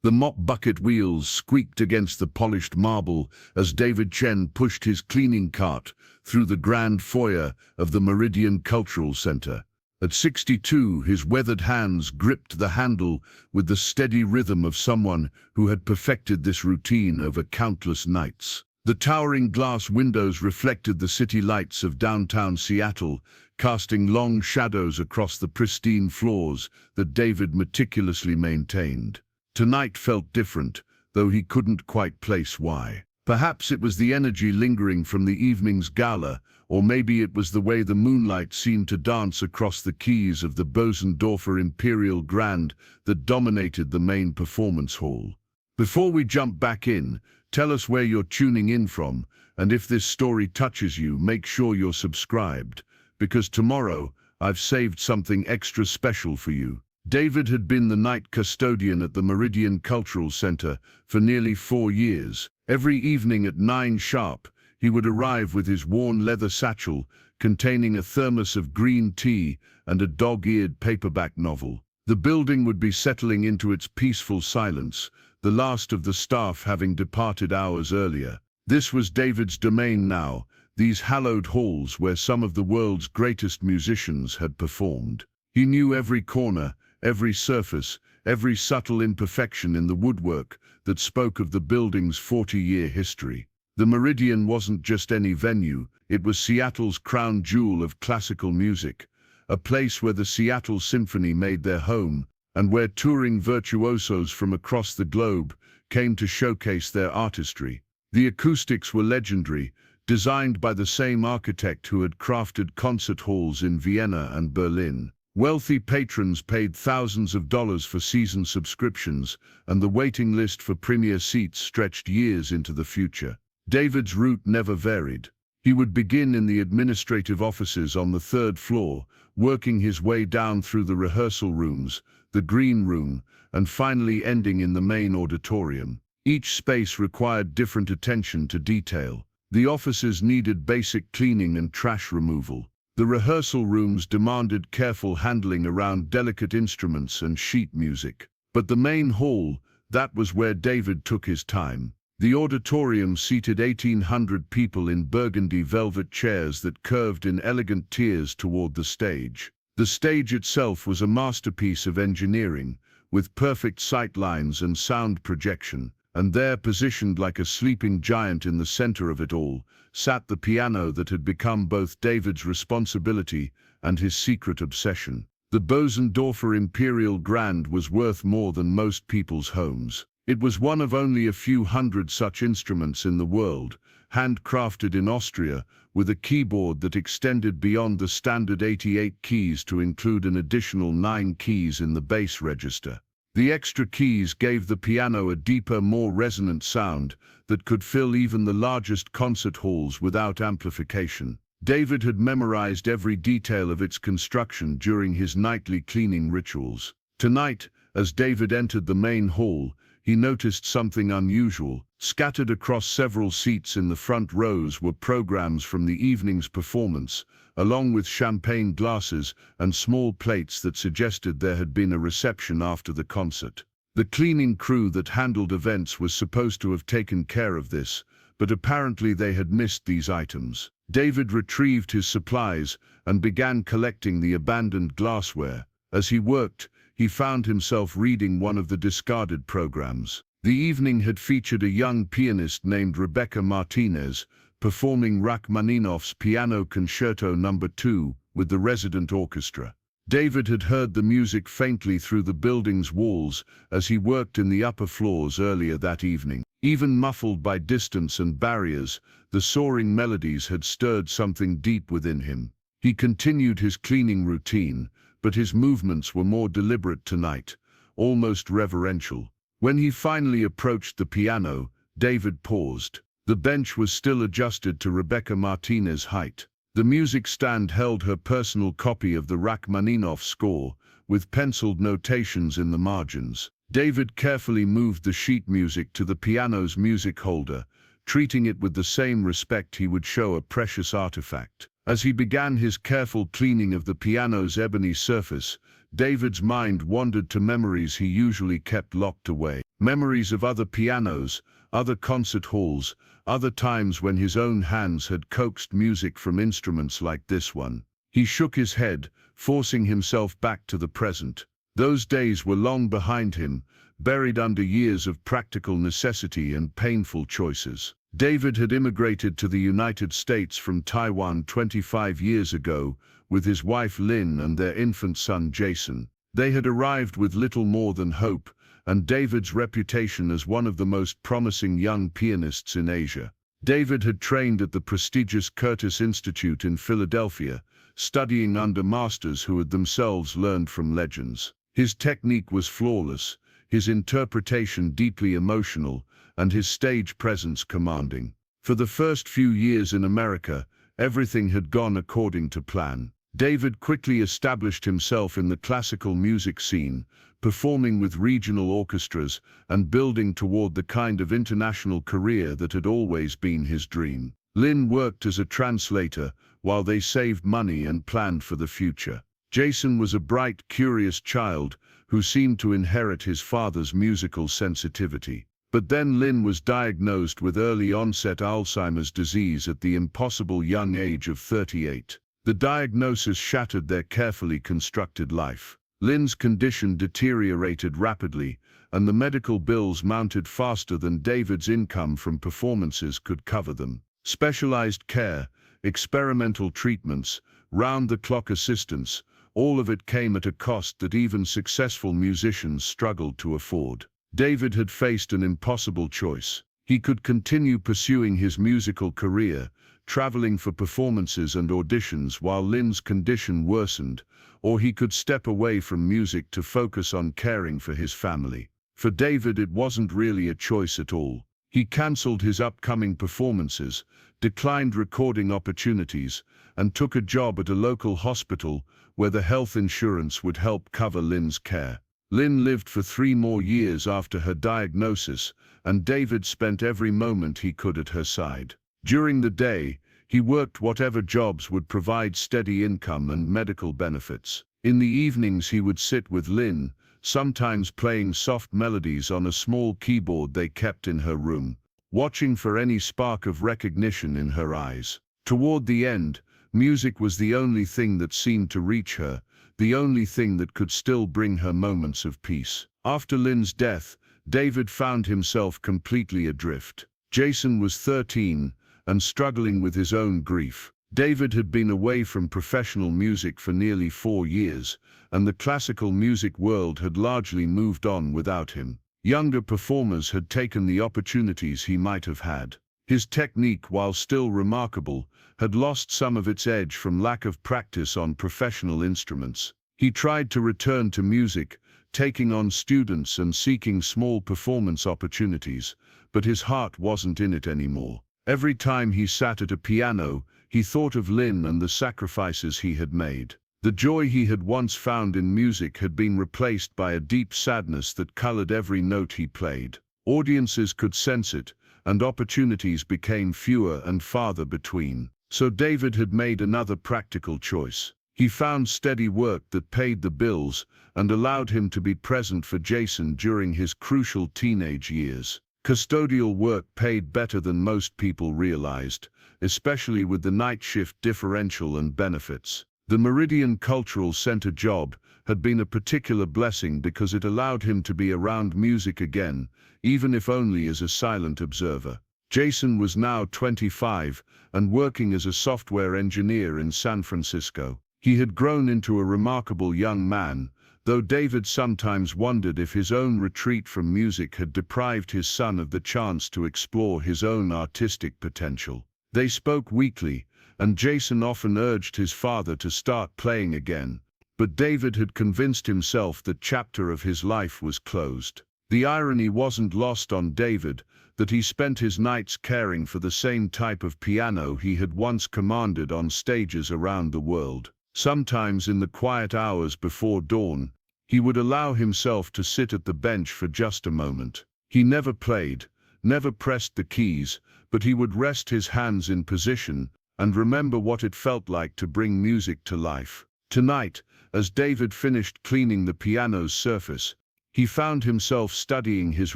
The mop bucket wheels squeaked against the polished marble as David Chen pushed his cleaning cart through the grand foyer of the Meridian Cultural Center. At 62, his weathered hands gripped the handle with the steady rhythm of someone who had perfected this routine over countless nights. The towering glass windows reflected the city lights of downtown Seattle, casting long shadows across the pristine floors that David meticulously maintained. Tonight felt different, though he couldn't quite place why. Perhaps it was the energy lingering from the evening's gala, or maybe it was the way the moonlight seemed to dance across the keys of the Bosendorfer Imperial Grand that dominated the main performance hall. Before we jump back in, tell us where you're tuning in from, and if this story touches you, make sure you're subscribed, because tomorrow I've saved something extra special for you. David had been the night custodian at the Meridian Cultural Center for nearly 4 years. Every evening at 9 sharp, he would arrive with his worn leather satchel containing a thermos of green tea and a dog-eared paperback novel. The building would be settling into its peaceful silence, the last of the staff having departed hours earlier. This was David's domain now, these hallowed halls where some of the world's greatest musicians had performed. He knew every corner, every surface, every subtle imperfection in the woodwork that spoke of the building's 40-year history. The Meridian wasn't just any venue, it was Seattle's crown jewel of classical music, a place where the Seattle Symphony made their home, and where touring virtuosos from across the globe came to showcase their artistry. The acoustics were legendary, designed by the same architect who had crafted concert halls in Vienna and Berlin. Wealthy patrons paid thousands of dollars for season subscriptions, and the waiting list for premier seats stretched years into the future. David's route never varied. He would begin in the administrative offices on the 3rd floor, working his way down through the rehearsal rooms, the green room, and finally ending in the main auditorium. Each space required different attention to detail. The offices needed basic cleaning and trash removal. The rehearsal rooms demanded careful handling around delicate instruments and sheet music. But the main hall, that was where David took his time. The auditorium seated 1,800 people in burgundy velvet chairs that curved in elegant tiers toward the stage. The stage itself was a masterpiece of engineering, with perfect sight lines and sound projection, and there, positioned like a sleeping giant in the center of it all, sat the piano that had become both David's responsibility and his secret obsession. The Bosendorfer Imperial Grand was worth more than most people's homes. It was one of only a few hundred such instruments in the world, handcrafted in Austria, with a keyboard that extended beyond the standard 88 keys to include an additional 9 keys in the bass register. The extra keys gave the piano a deeper, more resonant sound that could fill even the largest concert halls without amplification. David had memorized every detail of its construction during his nightly cleaning rituals. Tonight, as David entered the main hall, he noticed something unusual. Scattered across several seats in the front rows were programs from the evening's performance, along with champagne glasses and small plates that suggested there had been a reception after the concert. The cleaning crew that handled events was supposed to have taken care of this, but apparently they had missed these items. David retrieved his supplies and began collecting the abandoned glassware. As he worked, he found himself reading one of the discarded programs. The evening had featured a young pianist named Rebecca Martinez, performing Rachmaninoff's Piano Concerto No. 2 with the resident orchestra. David had heard the music faintly through the building's walls as he worked in the upper floors earlier that evening. Even muffled by distance and barriers, the soaring melodies had stirred something deep within him. He continued his cleaning routine, but his movements were more deliberate tonight, almost reverential. When he finally approached the piano, David paused. The bench was still adjusted to Rebecca Martinez's height. The music stand held her personal copy of the Rachmaninoff score, with penciled notations in the margins. David carefully moved the sheet music to the piano's music holder, treating it with the same respect he would show a precious artifact. As he began his careful cleaning of the piano's ebony surface, David's mind wandered to memories he usually kept locked away. Memories of other pianos, other concert halls, other times when his own hands had coaxed music from instruments like this one. He shook his head, forcing himself back to the present. Those days were long behind him, buried under years of practical necessity and painful choices. David had immigrated to the United States from Taiwan 25 years ago with his wife Lynn and their infant son Jason. They had arrived with little more than hope, and David's reputation as one of the most promising young pianists in Asia. David had trained at the prestigious Curtis Institute in Philadelphia, studying under masters who had themselves learned from legends. His technique was flawless, his interpretation deeply emotional, and his stage presence commanding. For the first few years in America, everything had gone according to plan. David quickly established himself in the classical music scene, performing with regional orchestras and building toward the kind of international career that had always been his dream. Lynn worked as a translator while they saved money and planned for the future. Jason was a bright, curious child who seemed to inherit his father's musical sensitivity. But then Lynn was diagnosed with early-onset Alzheimer's disease at the impossible young age of 38. The diagnosis shattered their carefully constructed life. Lynn's condition deteriorated rapidly, and the medical bills mounted faster than David's income from performances could cover them. Specialized care, experimental treatments, round-the-clock assistance, all of it came at a cost that even successful musicians struggled to afford. David had faced an impossible choice. He could continue pursuing his musical career, traveling for performances and auditions while Lynn's condition worsened, or he could step away from music to focus on caring for his family. For David, it wasn't really a choice at all. He cancelled his upcoming performances, declined recording opportunities, and took a job at a local hospital where the health insurance would help cover Lynn's care. Lynn lived for 3 more years after her diagnosis, and David spent every moment he could at her side. During the day, he worked whatever jobs would provide steady income and medical benefits. In the evenings he would sit with Lynn, sometimes playing soft melodies on a small keyboard they kept in her room, watching for any spark of recognition in her eyes. Toward the end, music was the only thing that seemed to reach her, the only thing that could still bring her moments of peace. After Lynn's death, David found himself completely adrift. Jason was 13 and struggling with his own grief. David had been away from professional music for nearly 4 years, and the classical music world had largely moved on without him. Younger performers had taken the opportunities he might have had. His technique, while still remarkable, had lost some of its edge from lack of practice on professional instruments. He tried to return to music, taking on students and seeking small performance opportunities, but his heart wasn't in it anymore. Every time he sat at a piano, he thought of Lynn and the sacrifices he had made. The joy he had once found in music had been replaced by a deep sadness that colored every note he played. Audiences could sense it, and opportunities became fewer and farther between. So David had made another practical choice. He found steady work that paid the bills and allowed him to be present for Jason during his crucial teenage years. Custodial work paid better than most people realized, especially with the night shift differential and benefits. The Meridian Cultural Center job had been a particular blessing because it allowed him to be around music again, even if only as a silent observer. Jason was now 25 and working as a software engineer in San Francisco. He had grown into a remarkable young man, though David sometimes wondered if his own retreat from music had deprived his son of the chance to explore his own artistic potential. They spoke weekly, and Jason often urged his father to start playing again, but David had convinced himself that chapter of his life was closed. The irony wasn't lost on David that he spent his nights caring for the same type of piano he had once commanded on stages around the world. Sometimes in the quiet hours before dawn, he would allow himself to sit at the bench for just a moment. He never played, never pressed the keys, but he would rest his hands in position and remember what it felt like to bring music to life. Tonight, as David finished cleaning the piano's surface, He found himself studying his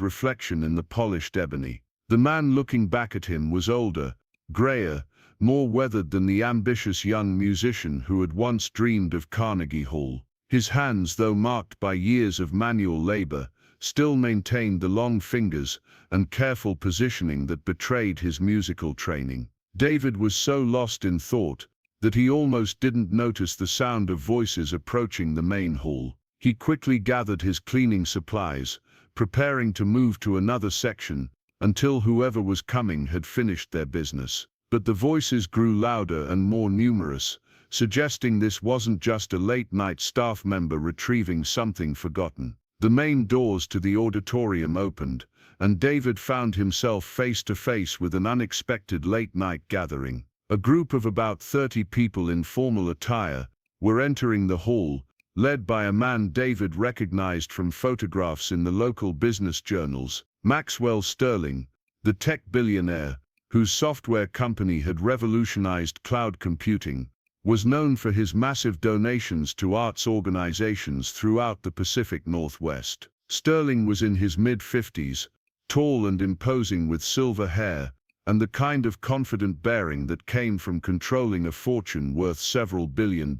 reflection in the polished ebony. The man looking back at him was older, grayer, more weathered than the ambitious young musician who had once dreamed of Carnegie Hall. His hands, though marked by years of manual labor, still maintained the long fingers and careful positioning that betrayed his musical training. David was so lost in thought that he almost didn't notice the sound of voices approaching the main hall. He quickly gathered his cleaning supplies, preparing to move to another section until whoever was coming had finished their business. But the voices grew louder and more numerous, suggesting this wasn't just a late-night staff member retrieving something forgotten. The main doors to the auditorium opened, and David found himself face to face with an unexpected late-night gathering. A group of about 30 people in formal attire were entering the hall, led by a man David recognized from photographs in the local business journals, Maxwell Sterling, the tech billionaire, whose software company had revolutionized cloud computing, was known for his massive donations to arts organizations throughout the Pacific Northwest. Sterling was in his mid-50s, tall and imposing with silver hair, and the kind of confident bearing that came from controlling a fortune worth several $billion.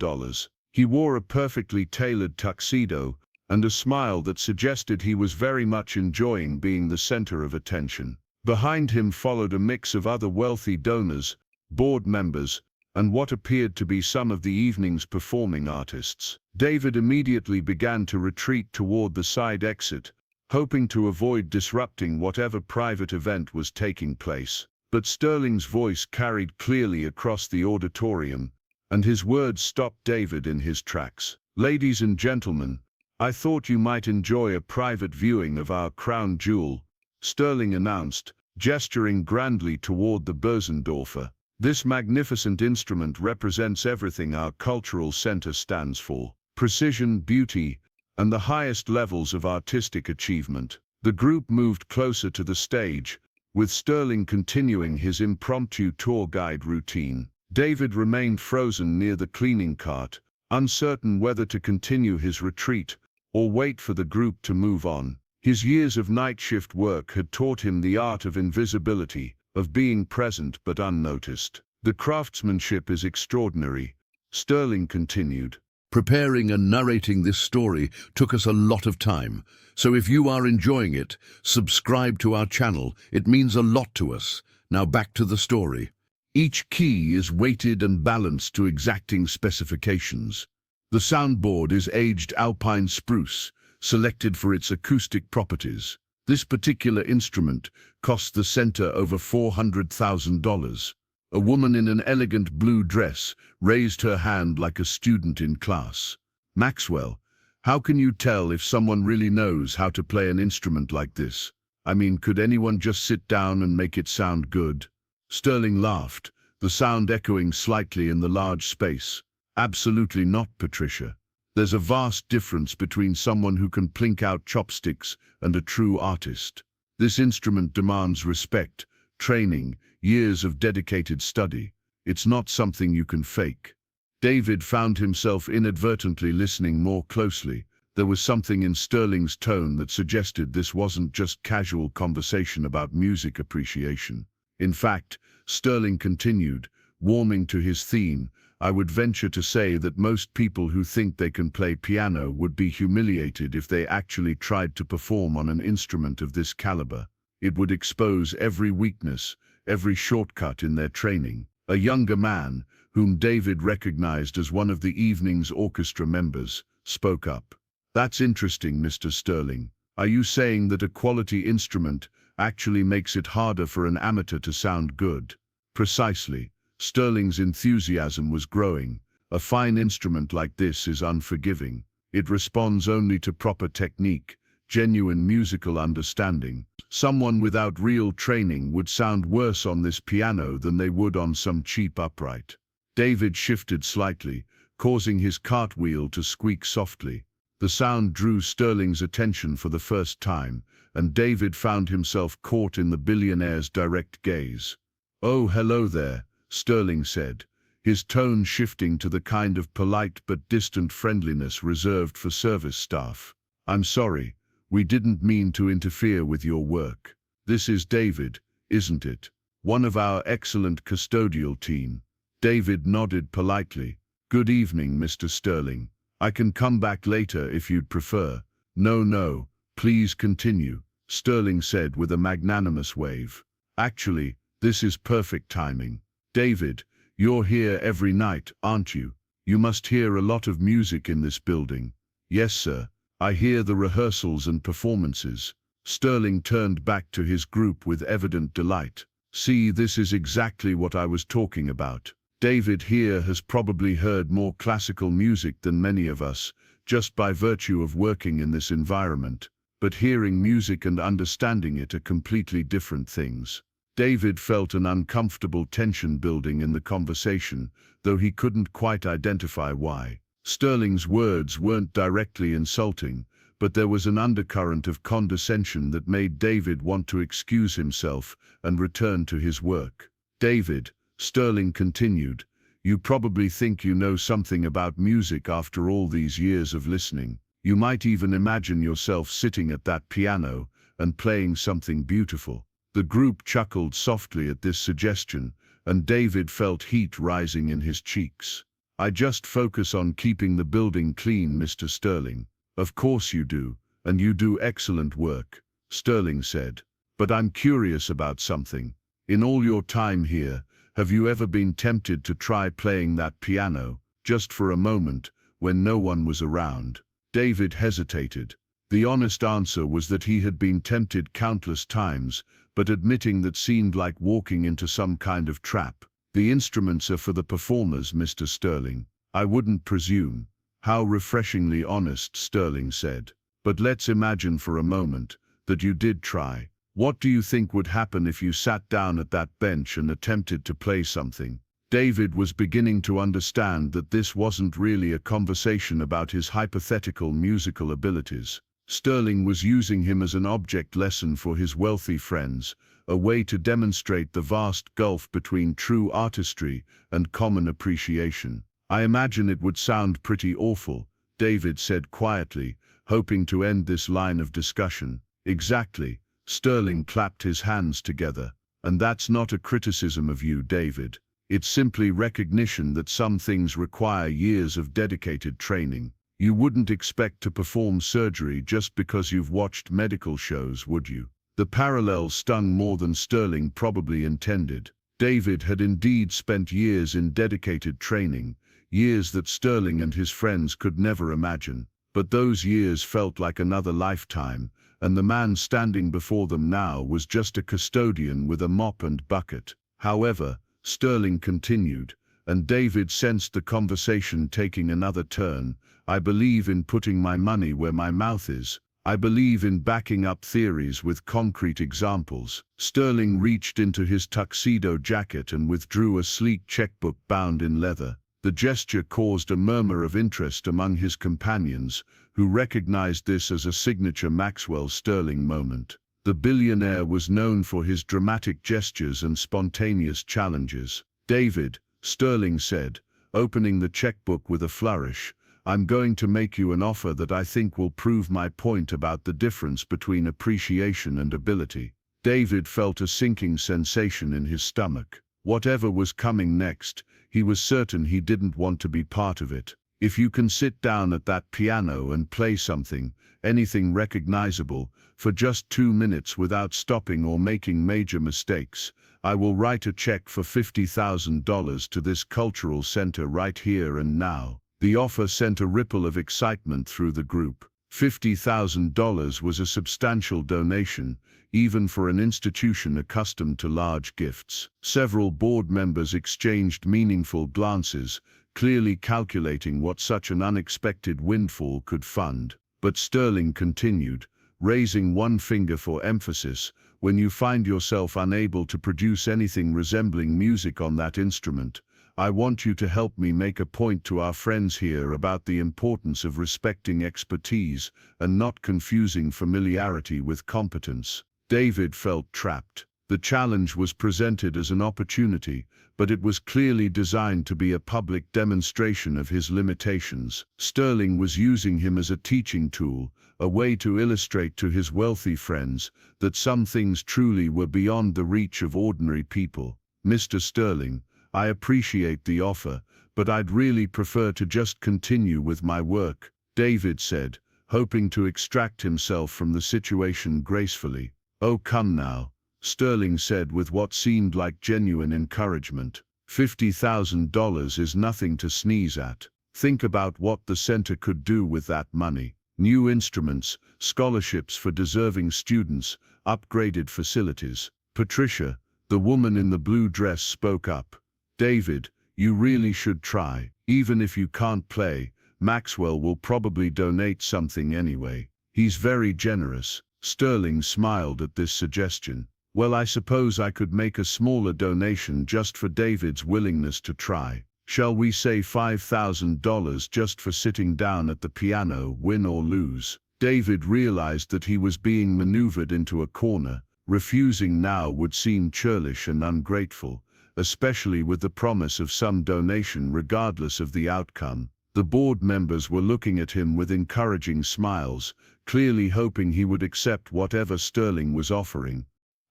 He wore a perfectly tailored tuxedo and a smile that suggested he was very much enjoying being the center of attention. Behind him followed a mix of other wealthy donors, board members, and what appeared to be some of the evening's performing artists. David immediately began to retreat toward the side exit, hoping to avoid disrupting whatever private event was taking place. But Sterling's voice carried clearly across the auditorium, and his words stopped David in his tracks. "Ladies and gentlemen, I thought you might enjoy a private viewing of our crown jewel," Sterling announced, gesturing grandly toward the Bösendorfer. "This magnificent instrument represents everything our cultural center stands for: precision, beauty, and the highest levels of artistic achievement." The group moved closer to the stage, with Sterling continuing his impromptu tour guide routine. David remained frozen near the cleaning cart, uncertain whether to continue his retreat or wait for the group to move on. His years of night shift work had taught him the art of invisibility, of being present but unnoticed. "The craftsmanship is extraordinary," Sterling continued. Preparing and narrating this story took us a lot of time, so if you are enjoying it, subscribe to our channel. It means a lot to us. Now back to the story. Each key is weighted and balanced to exacting specifications. The soundboard is aged alpine spruce, selected for its acoustic properties. This particular instrument cost the center over $400,000. A woman in an elegant blue dress raised her hand like a student in class. "Maxwell, how can you tell if someone really knows how to play an instrument like this? I mean, could anyone just sit down and make it sound good?" Sterling laughed, the sound echoing slightly in the large space. "Absolutely not, Patricia. There's a vast difference between someone who can plink out chopsticks and a true artist. This instrument demands respect, training, years of dedicated study. It's not something you can fake." David found himself inadvertently listening more closely. There was something in Sterling's tone that suggested this wasn't just casual conversation about music appreciation. In fact, Sterling continued, warming to his theme, "I would venture to say that most people who think they can play piano would be humiliated if they actually tried to perform on an instrument of this caliber. It would expose every weakness, every shortcut in their training." A younger man, whom David recognized as one of the evening's orchestra members, spoke up. "That's interesting, Mr. Sterling. Are you saying that a quality instrument actually makes it harder for an amateur to sound good?" "Precisely." Sterling's enthusiasm was growing. "A fine instrument like this is unforgiving. It responds only to proper technique, genuine musical understanding. Someone without real training would sound worse on this piano than they would on some cheap upright." David shifted slightly, causing his cartwheel to squeak softly. The sound drew Sterling's attention for the first time, and David found himself caught in the billionaire's direct gaze. "Oh, hello there," Sterling said, his tone shifting to the kind of polite but distant friendliness reserved for service staff. "I'm sorry, We didn't mean to interfere with your work. This is David, isn't it? One of our excellent custodial team. David nodded politely. Good evening, Mr. Sterling. I can come back later if you'd prefer. No, please continue, Sterling said with a magnanimous wave. Actually, this is perfect timing. David, you're here every night, aren't you? You must hear a lot of music in this building. Yes, sir. I hear the rehearsals and performances. Sterling turned back to his group with evident delight. See, this is exactly what I was talking about. David here has probably heard more classical music than many of us, just by virtue of working in this environment. But hearing music and understanding it are completely different things. David felt an uncomfortable tension building in the conversation, though he couldn't quite identify why. Sterling's words weren't directly insulting, but there was an undercurrent of condescension that made David want to excuse himself and return to his work. David, Sterling continued, you probably think you know something about music after all these years of listening. You might even imagine yourself sitting at that piano and playing something beautiful. The group chuckled softly at this suggestion, and David felt heat rising in his cheeks. I just focus on keeping the building clean, Mr. Sterling. Of course you do, and you do excellent work, Sterling said. But I'm curious about something. In all your time here, have you ever been tempted to try playing that piano, just for a moment, when no one was around? David hesitated. The honest answer was that he had been tempted countless times, but admitting that seemed like walking into some kind of trap. The instruments are for the performers, Mr. Sterling. I wouldn't presume. How refreshingly honest, Sterling said. But let's imagine for a moment that you did try. What do you think would happen if you sat down at that bench and attempted to play something? David was beginning to understand that this wasn't really a conversation about his hypothetical musical abilities. Sterling was using him as an object lesson for his wealthy friends, a way to demonstrate the vast gulf between true artistry and common appreciation. I imagine it would sound pretty awful, David said quietly, hoping to end this line of discussion. Exactly. Sterling clapped his hands together. And that's not a criticism of you, David. It's simply recognition that some things require years of dedicated training. You wouldn't expect to perform surgery just because you've watched medical shows, would you? The parallel stung more than Sterling probably intended. David had indeed spent years in dedicated training, years that Sterling and his friends could never imagine. But those years felt like another lifetime, and the man standing before them now was just a custodian with a mop and bucket. However, Sterling continued, and David sensed the conversation taking another turn. I believe in putting my money where my mouth is. I believe in backing up theories with concrete examples. Sterling reached into his tuxedo jacket and withdrew a sleek checkbook bound in leather. The gesture caused a murmur of interest among his companions, who recognized this as a signature Maxwell Sterling moment. The billionaire was known for his dramatic gestures and spontaneous challenges. David, Sterling said, opening the checkbook with a flourish, I'm going to make you an offer that I think will prove my point about the difference between appreciation and ability. David felt a sinking sensation in his stomach. Whatever was coming next, he was certain he didn't want to be part of it. If you can sit down at that piano and play something, anything recognizable, for just 2 minutes without stopping or making major mistakes, I will write a check for $50,000 to this cultural center right here and now. The offer sent a ripple of excitement through the group. $50,000 was a substantial donation, even for an institution accustomed to large gifts. Several board members exchanged meaningful glances, clearly calculating what such an unexpected windfall could fund. But Sterling continued, raising one finger for emphasis, when you find yourself unable to produce anything resembling music on that instrument, I want you to help me make a point to our friends here about the importance of respecting expertise and not confusing familiarity with competence. David felt trapped. The challenge was presented as an opportunity, but it was clearly designed to be a public demonstration of his limitations. Sterling was using him as a teaching tool, a way to illustrate to his wealthy friends that some things truly were beyond the reach of ordinary people. "Mr. Sterling, I appreciate the offer, but I'd really prefer to just continue with my work," David said, hoping to extract himself from the situation gracefully. "Oh, come now," Sterling said with what seemed like genuine encouragement. $50,000 is nothing to sneeze at. Think about what the center could do with that money. New instruments, scholarships for deserving students, upgraded facilities. Patricia, the woman in the blue dress, spoke up. "David, you really should try. Even if you can't play, Maxwell will probably donate something anyway. He's very generous." Sterling smiled at this suggestion. "Well, I suppose I could make a smaller donation just for David's willingness to try. Shall we say $5,000 just for sitting down at the piano, win or lose?" David realized that he was being maneuvered into a corner. Refusing now would seem churlish and ungrateful, especially with the promise of some donation regardless of the outcome. The board members were looking at him with encouraging smiles, clearly hoping he would accept whatever Sterling was offering.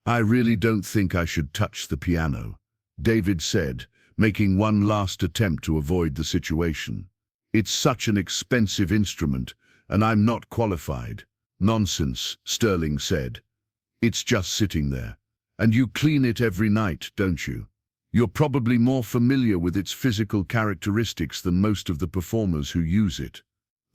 "I really don't think I should touch the piano," David said, making one last attempt to avoid the situation. "It's such an expensive instrument, and I'm not qualified." "Nonsense," Sterling said. "It's just sitting there. And you clean it every night, don't you? You're probably more familiar with its physical characteristics than most of the performers who use it."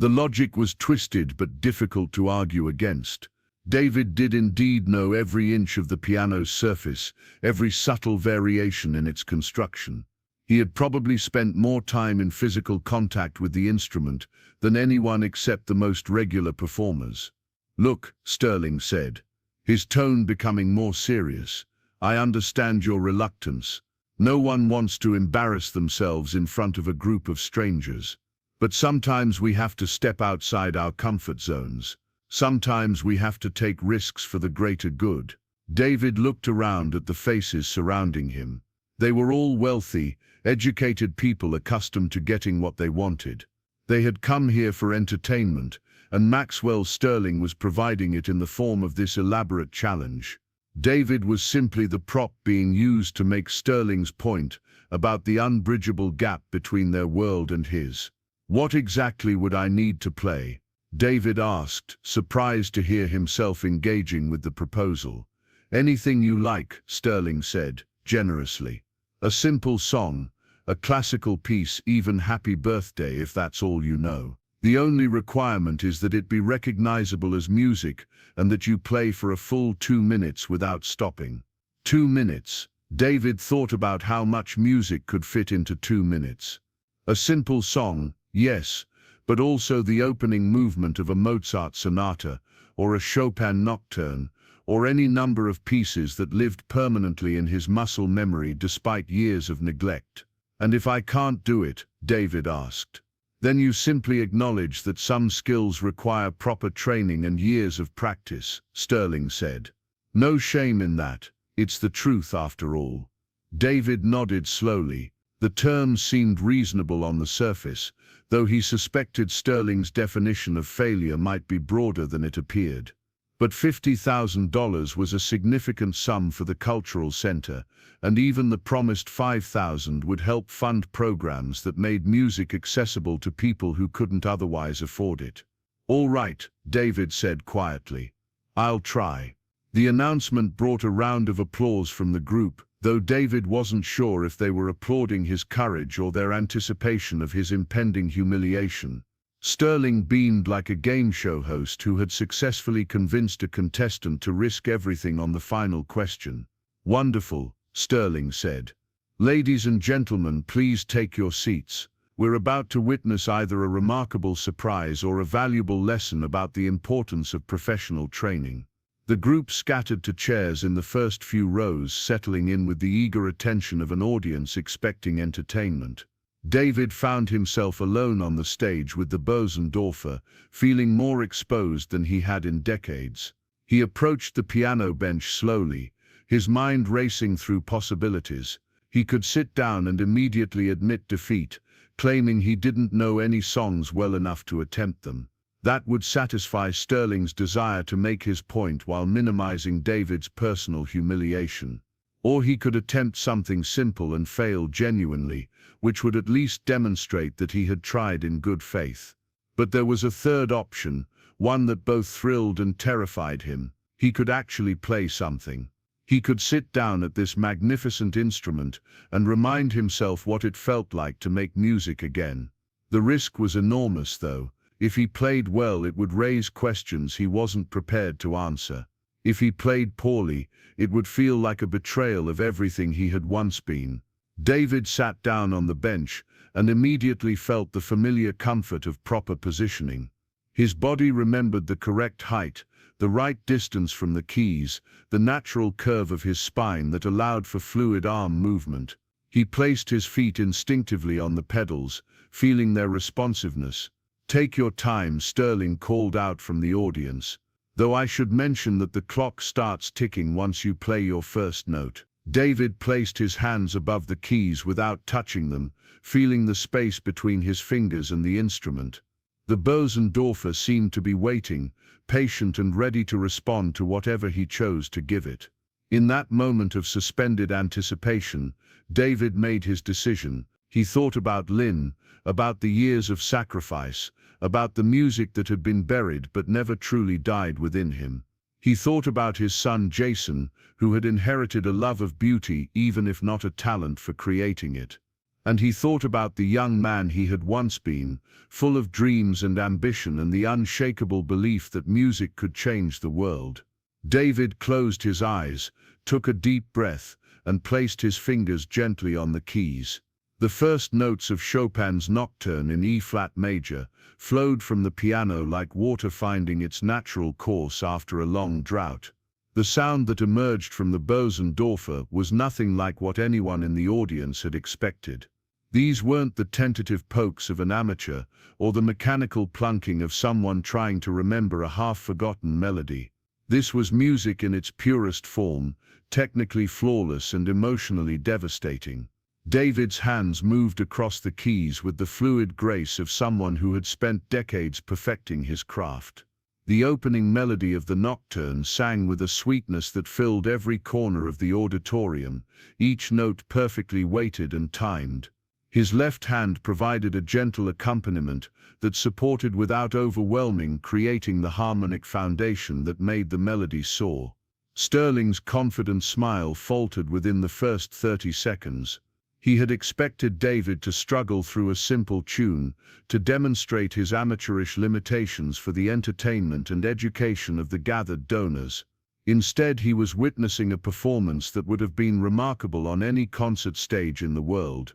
The logic was twisted but difficult to argue against. David did indeed know every inch of the piano's surface, every subtle variation in its construction. He had probably spent more time in physical contact with the instrument than anyone except the most regular performers. "Look," Sterling said, his tone becoming more serious, "I understand your reluctance. No one wants to embarrass themselves in front of a group of strangers. But sometimes we have to step outside our comfort zones. Sometimes we have to take risks for the greater good." David looked around at the faces surrounding him. They were all wealthy, educated people accustomed to getting what they wanted. They had come here for entertainment, and Maxwell Sterling was providing it in the form of this elaborate challenge. David was simply the prop being used to make Sterling's point about the unbridgeable gap between their world and his. "What exactly would I need to play?" David asked, surprised to hear himself engaging with the proposal. "Anything you like," Sterling said, generously. "A simple song, a classical piece, even Happy Birthday if that's all you know. The only requirement is that it be recognizable as music and that you play for a full 2 minutes without stopping." 2 minutes. David thought about how much music could fit into 2 minutes. A simple song, yes, but also the opening movement of a Mozart sonata, or a Chopin nocturne, or any number of pieces that lived permanently in his muscle memory despite years of neglect. "And if I can't do it," David asked, "then you simply acknowledge that some skills require proper training and years of practice," Sterling said. "No shame in that. It's the truth after all." David nodded slowly. The terms seemed reasonable on the surface, though he suspected Sterling's definition of failure might be broader than it appeared. But $50,000 was a significant sum for the cultural center, and even the promised $5,000 would help fund programs that made music accessible to people who couldn't otherwise afford it. "All right," David said quietly. "I'll try." The announcement brought a round of applause from the group, though David wasn't sure if they were applauding his courage or their anticipation of his impending humiliation. Sterling beamed like a game show host who had successfully convinced a contestant to risk everything on the final question. "Wonderful," Sterling said. "Ladies and gentlemen, please take your seats. We're about to witness either a remarkable surprise or a valuable lesson about the importance of professional training." The group scattered to chairs in the first few rows, settling in with the eager attention of an audience expecting entertainment. David found himself alone on the stage with the Bosendorfer, feeling more exposed than he had in decades. He approached the piano bench slowly, his mind racing through possibilities. He could sit down and immediately admit defeat, claiming he didn't know any songs well enough to attempt them. That would satisfy Sterling's desire to make his point while minimizing David's personal humiliation. Or he could attempt something simple and fail genuinely, which would at least demonstrate that he had tried in good faith. But there was a third option, one that both thrilled and terrified him. He could actually play something. He could sit down at this magnificent instrument and remind himself what it felt like to make music again. The risk was enormous, though. If he played well, it would raise questions he wasn't prepared to answer. If he played poorly, it would feel like a betrayal of everything he had once been. David sat down on the bench and immediately felt the familiar comfort of proper positioning. His body remembered the correct height, the right distance from the keys, the natural curve of his spine that allowed for fluid arm movement. He placed his feet instinctively on the pedals, feeling their responsiveness. "Take your time," Sterling called out from the audience. "Though I should mention that the clock starts ticking once you play your first note." David placed his hands above the keys without touching them, feeling the space between his fingers and the instrument. The Bosendorfer seemed to be waiting, patient and ready to respond to whatever he chose to give it. In that moment of suspended anticipation, David made his decision. He thought about Lynn, about the years of sacrifice, about the music that had been buried but never truly died within him. He thought about his son Jason, who had inherited a love of beauty even if not a talent for creating it. And he thought about the young man he had once been, full of dreams and ambition and the unshakable belief that music could change the world. David closed his eyes, took a deep breath, and placed his fingers gently on the keys. The first notes of Chopin's Nocturne in E-flat major flowed from the piano like water finding its natural course after a long drought. The sound that emerged from the Bosendorfer was nothing like what anyone in the audience had expected. These weren't the tentative pokes of an amateur or the mechanical plunking of someone trying to remember a half-forgotten melody. This was music in its purest form, technically flawless and emotionally devastating. David's hands moved across the keys with the fluid grace of someone who had spent decades perfecting his craft. The opening melody of the Nocturne sang with a sweetness that filled every corner of the auditorium, each note perfectly weighted and timed. His left hand provided a gentle accompaniment that supported without overwhelming, creating the harmonic foundation that made the melody soar. Sterling's confident smile faltered within the first 30 seconds. He had expected David to struggle through a simple tune, to demonstrate his amateurish limitations for the entertainment and education of the gathered donors. Instead, he was witnessing a performance that would have been remarkable on any concert stage in the world.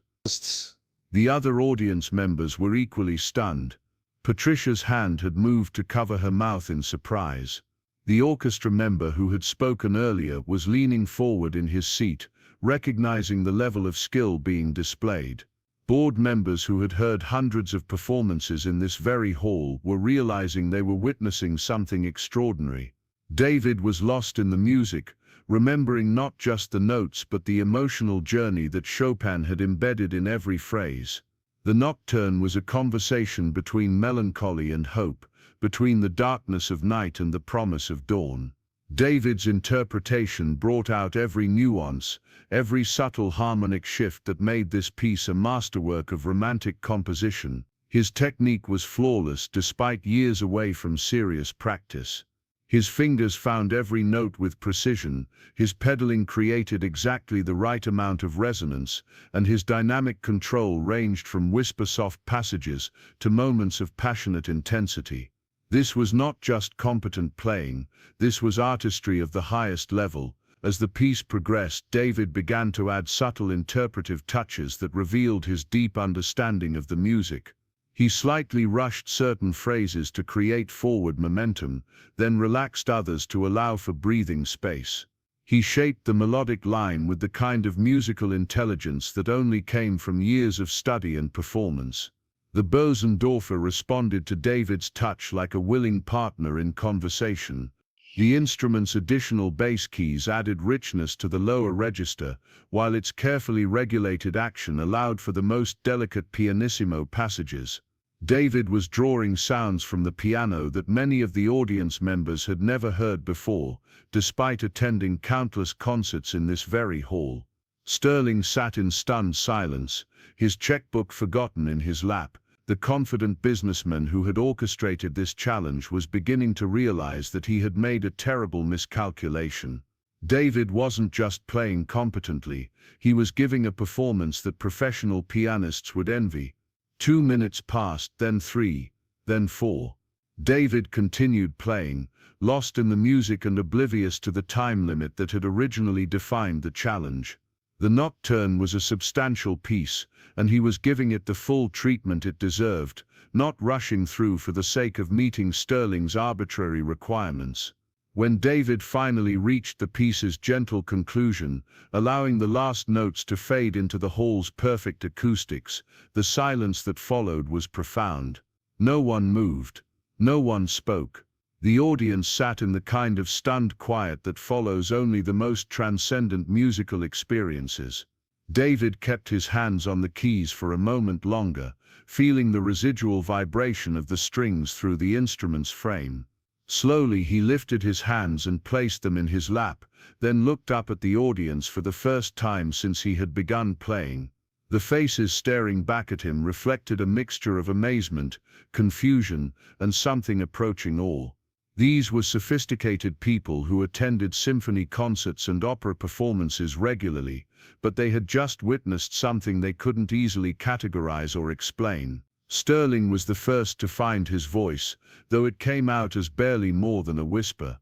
The other audience members were equally stunned. Patricia's hand had moved to cover her mouth in surprise. The orchestra member who had spoken earlier was leaning forward in his seat, recognizing the level of skill being displayed. Board members who had heard hundreds of performances in this very hall were realizing they were witnessing something extraordinary. David was lost in the music, remembering not just the notes but the emotional journey that Chopin had embedded in every phrase. The Nocturne was a conversation between melancholy and hope, between the darkness of night and the promise of dawn. David's interpretation brought out every nuance, every subtle harmonic shift that made this piece a masterwork of romantic composition. His technique was flawless despite years away from serious practice. His fingers found every note with precision, his pedaling created exactly the right amount of resonance, and his dynamic control ranged from whisper-soft passages to moments of passionate intensity. This was not just competent playing, this was artistry of the highest level. As the piece progressed, David began to add subtle interpretive touches that revealed his deep understanding of the music. He slightly rushed certain phrases to create forward momentum, then relaxed others to allow for breathing space. He shaped the melodic line with the kind of musical intelligence that only came from years of study and performance. The Bosendorfer responded to David's touch like a willing partner in conversation. The instrument's additional bass keys added richness to the lower register, while its carefully regulated action allowed for the most delicate pianissimo passages. David was drawing sounds from the piano that many of the audience members had never heard before, despite attending countless concerts in this very hall. Sterling sat in stunned silence, his checkbook forgotten in his lap. The confident businessman who had orchestrated this challenge was beginning to realize that he had made a terrible miscalculation. David wasn't just playing competently, he was giving a performance that professional pianists would envy. 2 minutes passed, then 3, then 4. David continued playing, lost in the music and oblivious to the time limit that had originally defined the challenge. The nocturne was a substantial piece, and he was giving it the full treatment it deserved, not rushing through for the sake of meeting Sterling's arbitrary requirements. When David finally reached the piece's gentle conclusion, allowing the last notes to fade into the hall's perfect acoustics, the silence that followed was profound. No one moved. No one spoke. The audience sat in the kind of stunned quiet that follows only the most transcendent musical experiences. David kept his hands on the keys for a moment longer, feeling the residual vibration of the strings through the instrument's frame. Slowly he lifted his hands and placed them in his lap, then looked up at the audience for the first time since he had begun playing. The faces staring back at him reflected a mixture of amazement, confusion, and something approaching awe. These were sophisticated people who attended symphony concerts and opera performances regularly, but they had just witnessed something they couldn't easily categorize or explain. Sterling was the first to find his voice, though it came out as barely more than a whisper.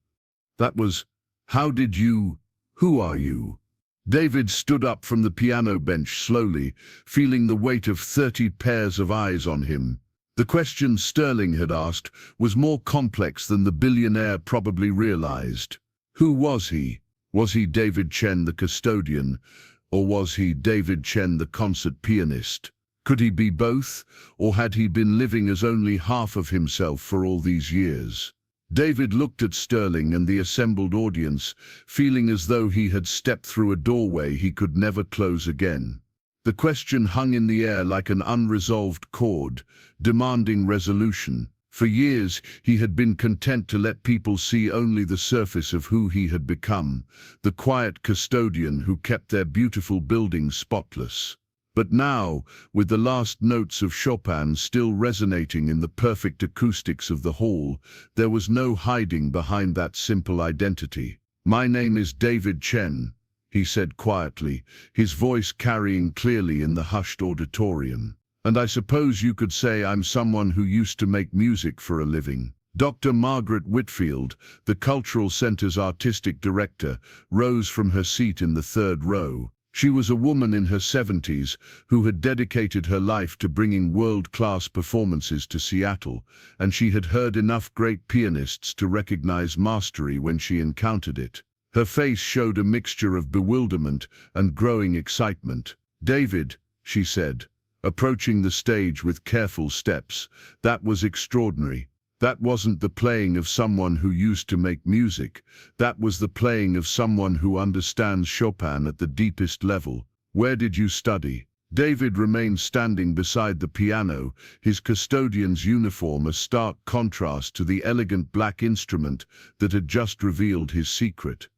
That was, "How did you? Who are you?" David stood up from the piano bench slowly, feeling the weight of 30 pairs of eyes on him. The question Sterling had asked was more complex than the billionaire probably realized. Who was he? Was he David Chen the custodian, or was he David Chen the concert pianist? Could he be both, or had he been living as only half of himself for all these years? David looked at Sterling and the assembled audience, feeling as though he had stepped through a doorway he could never close again. The question hung in the air like an unresolved chord, demanding resolution. For years, he had been content to let people see only the surface of who he had become, the quiet custodian who kept their beautiful buildings spotless. But now, with the last notes of Chopin still resonating in the perfect acoustics of the hall, there was no hiding behind that simple identity. "My name is David Chen," he said quietly, his voice carrying clearly in the hushed auditorium. "And I suppose you could say I'm someone who used to make music for a living." Dr. Margaret Whitfield, the Cultural Center's artistic director, rose from her seat in the third row. She was a woman in her 70s who had dedicated her life to bringing world-class performances to Seattle, and she had heard enough great pianists to recognize mastery when she encountered it. Her face showed a mixture of bewilderment and growing excitement. "David," she said, approaching the stage with careful steps, "that was extraordinary. That wasn't the playing of someone who used to make music. That was the playing of someone who understands Chopin at the deepest level. Where did you study?" David remained standing beside the piano, his custodian's uniform a stark contrast to the elegant black instrument that had just revealed his secret.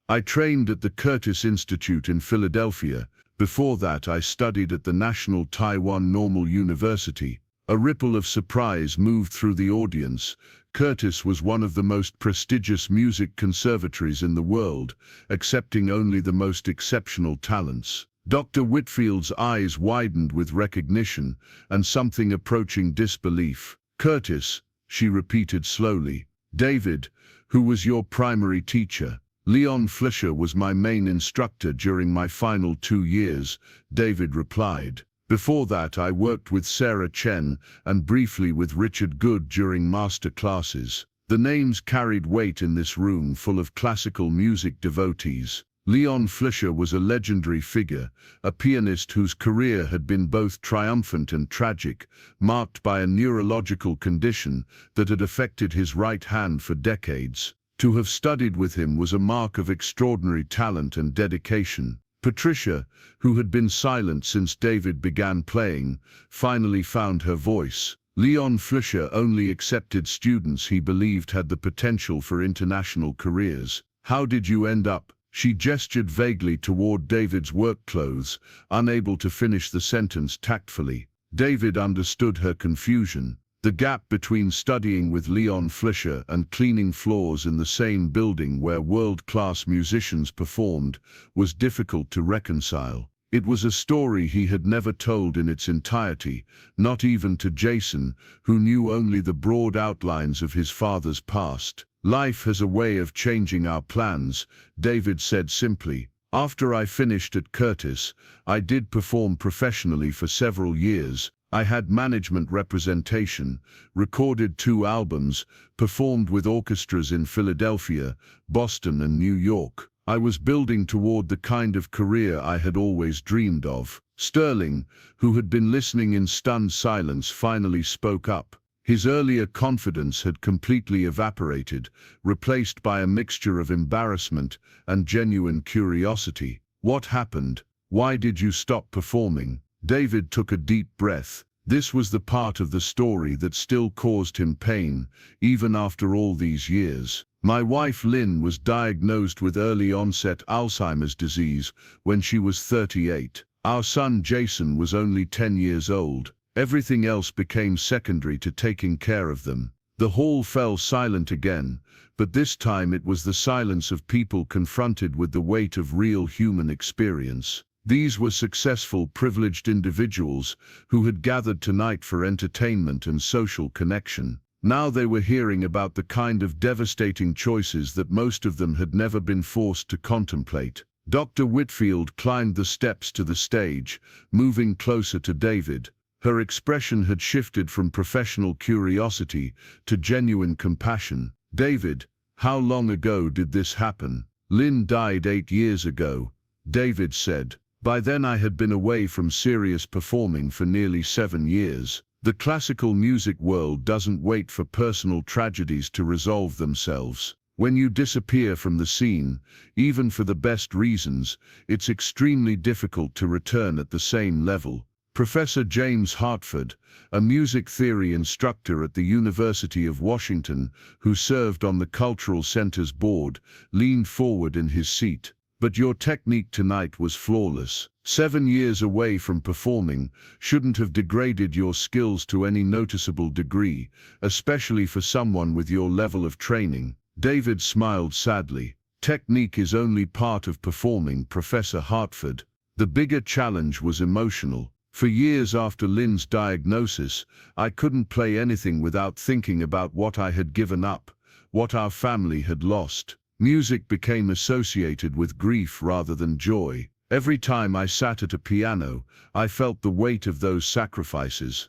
"I trained at the Curtis Institute in Philadelphia. Before that, I studied at the National Taiwan Normal University." A ripple of surprise moved through the audience. Curtis was one of the most prestigious music conservatories in the world, accepting only the most exceptional talents. Dr. Whitfield's eyes widened with recognition and something approaching disbelief. "Curtis," she repeated slowly. "David, who was your primary teacher?" "Leon Fleischer was my main instructor during my final 2 years," David replied. "Before that, I worked with Sarah Chen and briefly with Richard Good during master classes." The names carried weight in this room full of classical music devotees. Leon Fleischer was a legendary figure, a pianist whose career had been both triumphant and tragic, marked by a neurological condition that had affected his right hand for decades. To have studied with him was a mark of extraordinary talent and dedication. Patricia, who had been silent since David began playing, finally found her voice. Leon Fleischer only accepted students he believed had the potential for international careers. How did you end up? She gestured vaguely toward David's work clothes, unable to finish the sentence tactfully. David understood her confusion. The gap between studying with Leon Fleischer and cleaning floors in the same building where world-class musicians performed was difficult to reconcile. It was a story he had never told in its entirety, not even to Jason, who knew only the broad outlines of his father's past. "Life has a way of changing our plans," David said simply. "After I finished at Curtis, I did perform professionally for several years. I had management representation, recorded 2 albums, performed with orchestras in Philadelphia, Boston, and New York. I was building toward the kind of career I had always dreamed of." Sterling, who had been listening in stunned silence, finally spoke up. His earlier confidence had completely evaporated, replaced by a mixture of embarrassment and genuine curiosity. "What happened? Why did you stop performing?" David took a deep breath. This was the part of the story that still caused him pain, even after all these years. "My wife Lynn was diagnosed with early-onset Alzheimer's disease when she was 38. Our son Jason was only 10 years old. Everything else became secondary to taking care of them." The hall fell silent again, but this time it was the silence of people confronted with the weight of real human experience. These were successful, privileged individuals who had gathered tonight for entertainment and social connection. Now they were hearing about the kind of devastating choices that most of them had never been forced to contemplate. Dr. Whitfield climbed the steps to the stage, moving closer to David. Her expression had shifted from professional curiosity to genuine compassion. "David, how long ago did this happen?" "Lynn died 8 years ago," David said. "By then I had been away from serious performing for nearly 7 years. The classical music world doesn't wait for personal tragedies to resolve themselves. When you disappear from the scene, even for the best reasons, it's extremely difficult to return at the same level." Professor James Hartford, a music theory instructor at the University of Washington who served on the Cultural Center's board, leaned forward in his seat. "But your technique tonight was flawless. 7 years away from performing shouldn't have degraded your skills to any noticeable degree, especially for someone with your level of training." David smiled sadly. "Technique is only part of performing, Professor Hartford. The bigger challenge was emotional. For years after Lynn's diagnosis, I couldn't play anything without thinking about what I had given up, what our family had lost. Music became associated with grief rather than joy. Every time I sat at a piano, I felt the weight of those sacrifices."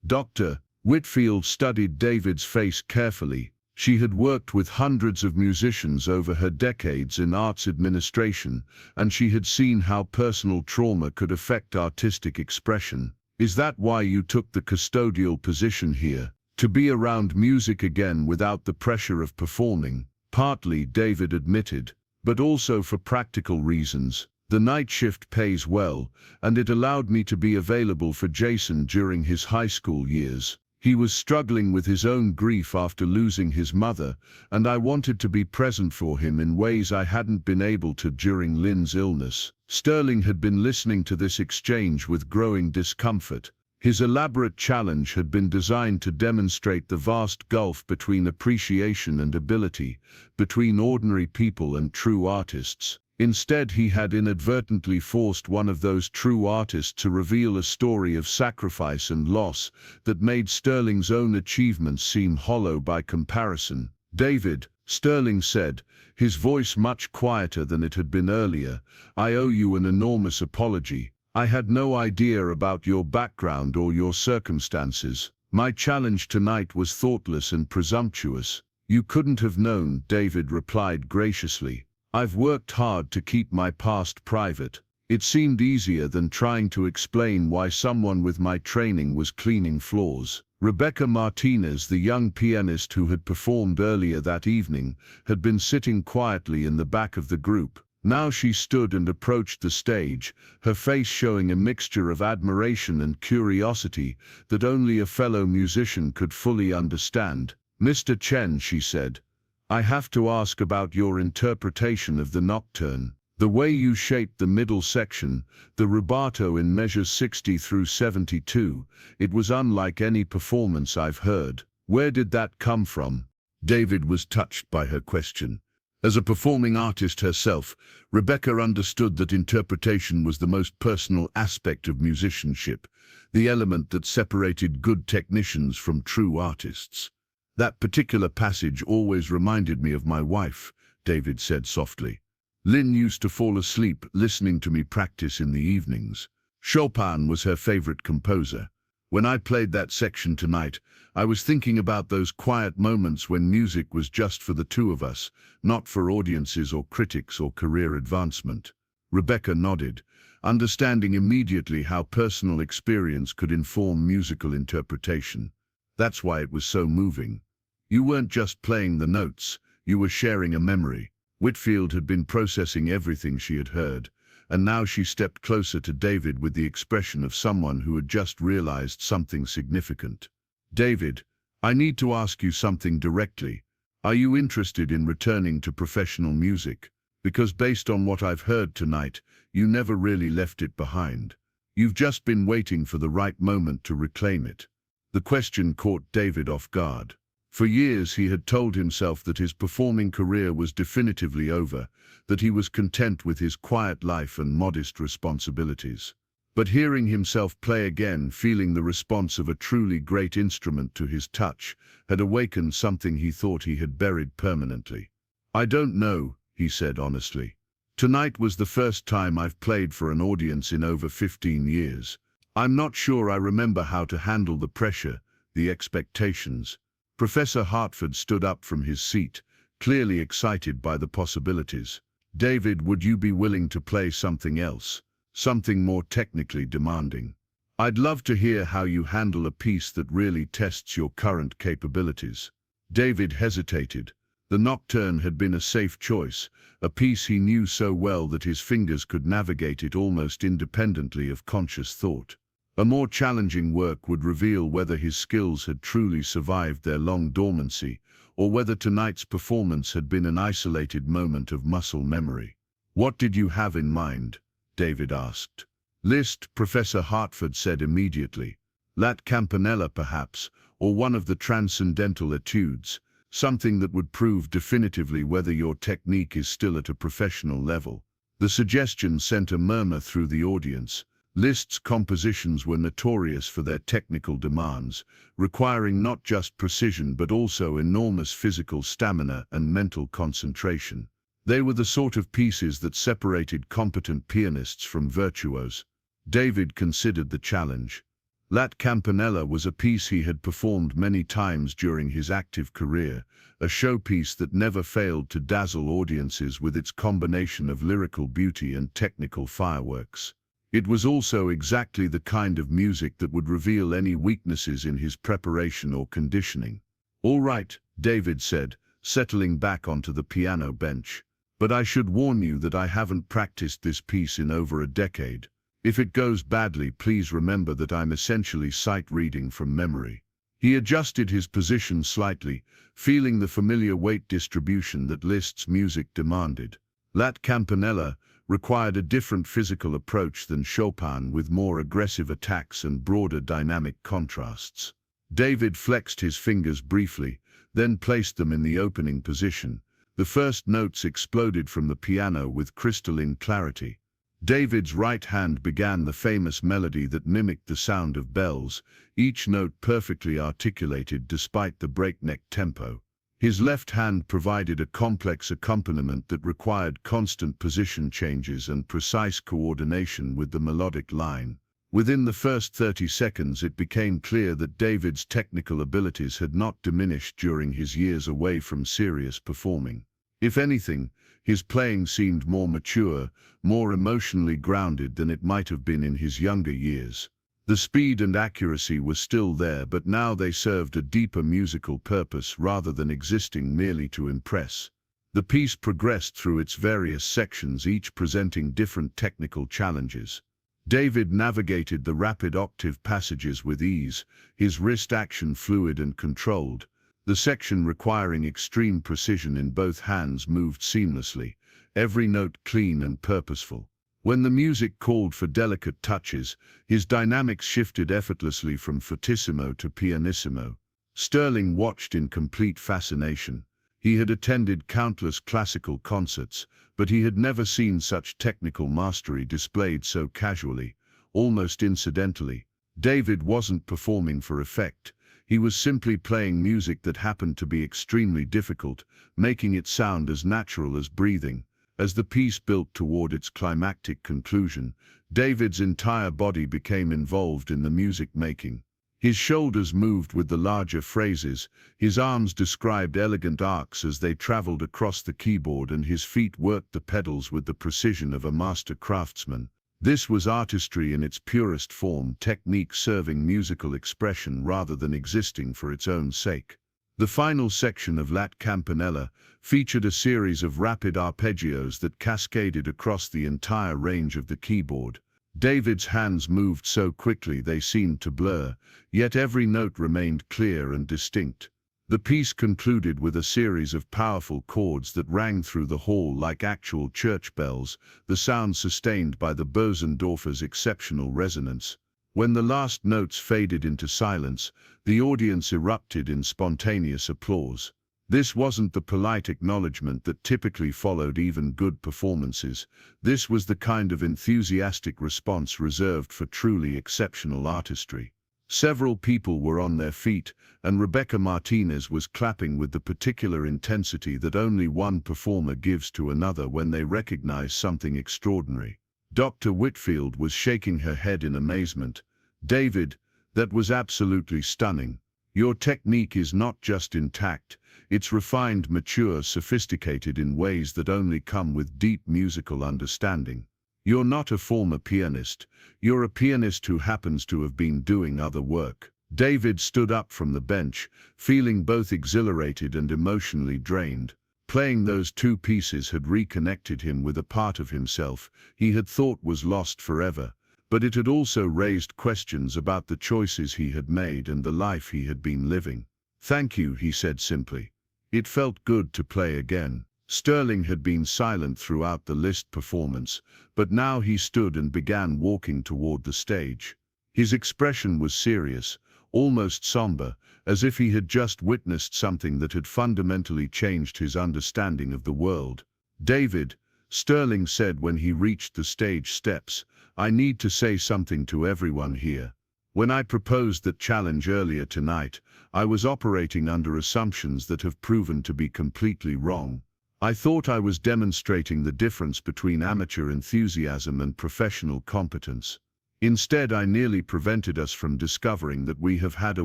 Dr. Whitfield studied David's face carefully. She had worked with hundreds of musicians over her decades in arts administration, and she had seen how personal trauma could affect artistic expression. "Is that why you took the custodial position here? To be around music again without the pressure of performing?" "Partly," David admitted, "but also for practical reasons. The night shift pays well, and it allowed me to be available for Jason during his high school years. He was struggling with his own grief after losing his mother, and I wanted to be present for him in ways I hadn't been able to during Lynn's illness." Sterling had been listening to this exchange with growing discomfort. His elaborate challenge had been designed to demonstrate the vast gulf between appreciation and ability, between ordinary people and true artists. Instead, he had inadvertently forced one of those true artists to reveal a story of sacrifice and loss that made Sterling's own achievements seem hollow by comparison. "David," Sterling said, his voice much quieter than it had been earlier, "I owe you an enormous apology. I had no idea about your background or your circumstances. My challenge tonight was thoughtless and presumptuous." "You couldn't have known," David replied graciously. "I've worked hard to keep my past private. It seemed easier than trying to explain why someone with my training was cleaning floors." Rebecca Martinez, the young pianist who had performed earlier that evening, had been sitting quietly in the back of the group. Now she stood and approached the stage, her face showing a mixture of admiration and curiosity that only a fellow musician could fully understand. "Mr. Chen," she said, "I have to ask about your interpretation of the nocturne. The way you shaped the middle section, the rubato in measures 60 through 72, it was unlike any performance I've heard. Where did that come from?" David was touched by her question. As a performing artist herself, Rebecca understood that interpretation was the most personal aspect of musicianship, the element that separated good technicians from true artists. "That particular passage always reminded me of my wife," David said softly. "Lynn used to fall asleep listening to me practice in the evenings. Chopin was her favorite composer. When I played that section tonight, I was thinking about those quiet moments when music was just for the two of us, not for audiences or critics or career advancement." Rebecca nodded, understanding immediately how personal experience could inform musical interpretation. That's why it was so moving. You weren't just playing the notes, you were sharing a memory. Whitfield had been processing everything she had heard, and now she stepped closer to David with the expression of someone who had just realized something significant. "David, I need to ask you something directly. Are you interested in returning to professional music? Because based on what I've heard tonight, you never really left it behind. You've just been waiting for the right moment to reclaim it." The question caught David off guard. For years he had told himself that his performing career was definitively over, that he was content with his quiet life and modest responsibilities. But hearing himself play again, feeling the response of a truly great instrument to his touch, had awakened something he thought he had buried permanently. "I don't know," he said honestly. "Tonight was the first time I've played for an audience in over 15 years. I'm not sure I remember how to handle the pressure, the expectations." Professor Hartford stood up from his seat, clearly excited by the possibilities. "David, would you be willing to play something else? Something more technically demanding? I'd love to hear how you handle a piece that really tests your current capabilities." David hesitated. The nocturne had been a safe choice, a piece he knew so well that his fingers could navigate it almost independently of conscious thought. A more challenging work would reveal whether his skills had truly survived their long dormancy, or whether tonight's performance had been an isolated moment of muscle memory. "What did you have in mind?" David asked. "Liszt," Professor Hartford said immediately. "La Campanella perhaps, or one of the transcendental etudes, something that would prove definitively whether your technique is still at a professional level." The suggestion sent a murmur through the audience. Liszt's compositions were notorious for their technical demands, requiring not just precision but also enormous physical stamina and mental concentration. They were the sort of pieces that separated competent pianists from virtuos. David considered the challenge. La Campanella was a piece he had performed many times during his active career, a showpiece that never failed to dazzle audiences with its combination of lyrical beauty and technical fireworks. It was also exactly the kind of music that would reveal any weaknesses in his preparation or conditioning. "All right," David said, settling back onto the piano bench. "But I should warn you that I haven't practiced this piece in over a decade. If it goes badly, please remember that I'm essentially sight reading from memory." He adjusted his position slightly, feeling the familiar weight distribution that Liszt's music demanded. La Campanella required a different physical approach than Chopin, with more aggressive attacks and broader dynamic contrasts. David flexed his fingers briefly, then placed them in the opening position. The first notes exploded from the piano with crystalline clarity. David's right hand began the famous melody that mimicked the sound of bells, each note perfectly articulated despite the breakneck tempo. His left hand provided a complex accompaniment that required constant position changes and precise coordination with the melodic line. Within the first 30 seconds, it became clear that David's technical abilities had not diminished during his years away from serious performing. If anything, his playing seemed more mature, more emotionally grounded than it might have been in his younger years. The speed and accuracy were still there, but now they served a deeper musical purpose rather than existing merely to impress. The piece progressed through its various sections, each presenting different technical challenges. David navigated the rapid octave passages with ease, his wrist action fluid and controlled. The section requiring extreme precision in both hands moved seamlessly, every note clean and purposeful. When the music called for delicate touches, his dynamics shifted effortlessly from fortissimo to pianissimo. Sterling watched in complete fascination. He had attended countless classical concerts, but he had never seen such technical mastery displayed so casually, almost incidentally. David wasn't performing for effect. He was simply playing music that happened to be extremely difficult, making it sound as natural as breathing. As the piece built toward its climactic conclusion, David's entire body became involved in the music making. His shoulders moved with the larger phrases, his arms described elegant arcs as they traveled across the keyboard, and his feet worked the pedals with the precision of a master craftsman. This was artistry in its purest form, technique serving musical expression rather than existing for its own sake. The final section of La Campanella featured a series of rapid arpeggios that cascaded across the entire range of the keyboard. David's hands moved so quickly they seemed to blur, yet every note remained clear and distinct. The piece concluded with a series of powerful chords that rang through the hall like actual church bells, the sound sustained by the Bosendorfer's exceptional resonance. When the last notes faded into silence, the audience erupted in spontaneous applause. This wasn't the polite acknowledgement that typically followed even good performances. This was the kind of enthusiastic response reserved for truly exceptional artistry. Several people were on their feet, and Rebecca Martinez was clapping with the particular intensity that only one performer gives to another when they recognize something extraordinary. Dr. Whitfield was shaking her head in amazement. "David, that was absolutely stunning. Your technique is not just intact, it's refined, mature, sophisticated in ways that only come with deep musical understanding. You're not a former pianist, you're a pianist who happens to have been doing other work." David stood up from the bench, feeling both exhilarated and emotionally drained. Playing those two pieces had reconnected him with a part of himself he had thought was lost forever, but it had also raised questions about the choices he had made and the life he had been living. "Thank you," he said simply. "It felt good to play again." Sterling had been silent throughout the Liszt performance, but now he stood and began walking toward the stage. His expression was serious, almost somber, as if he had just witnessed something that had fundamentally changed his understanding of the world. "David," Sterling said when he reached the stage steps, "I need to say something to everyone here. When I proposed that challenge earlier tonight, I was operating under assumptions that have proven to be completely wrong. I thought I was demonstrating the difference between amateur enthusiasm and professional competence. Instead, I nearly prevented us from discovering that we have had a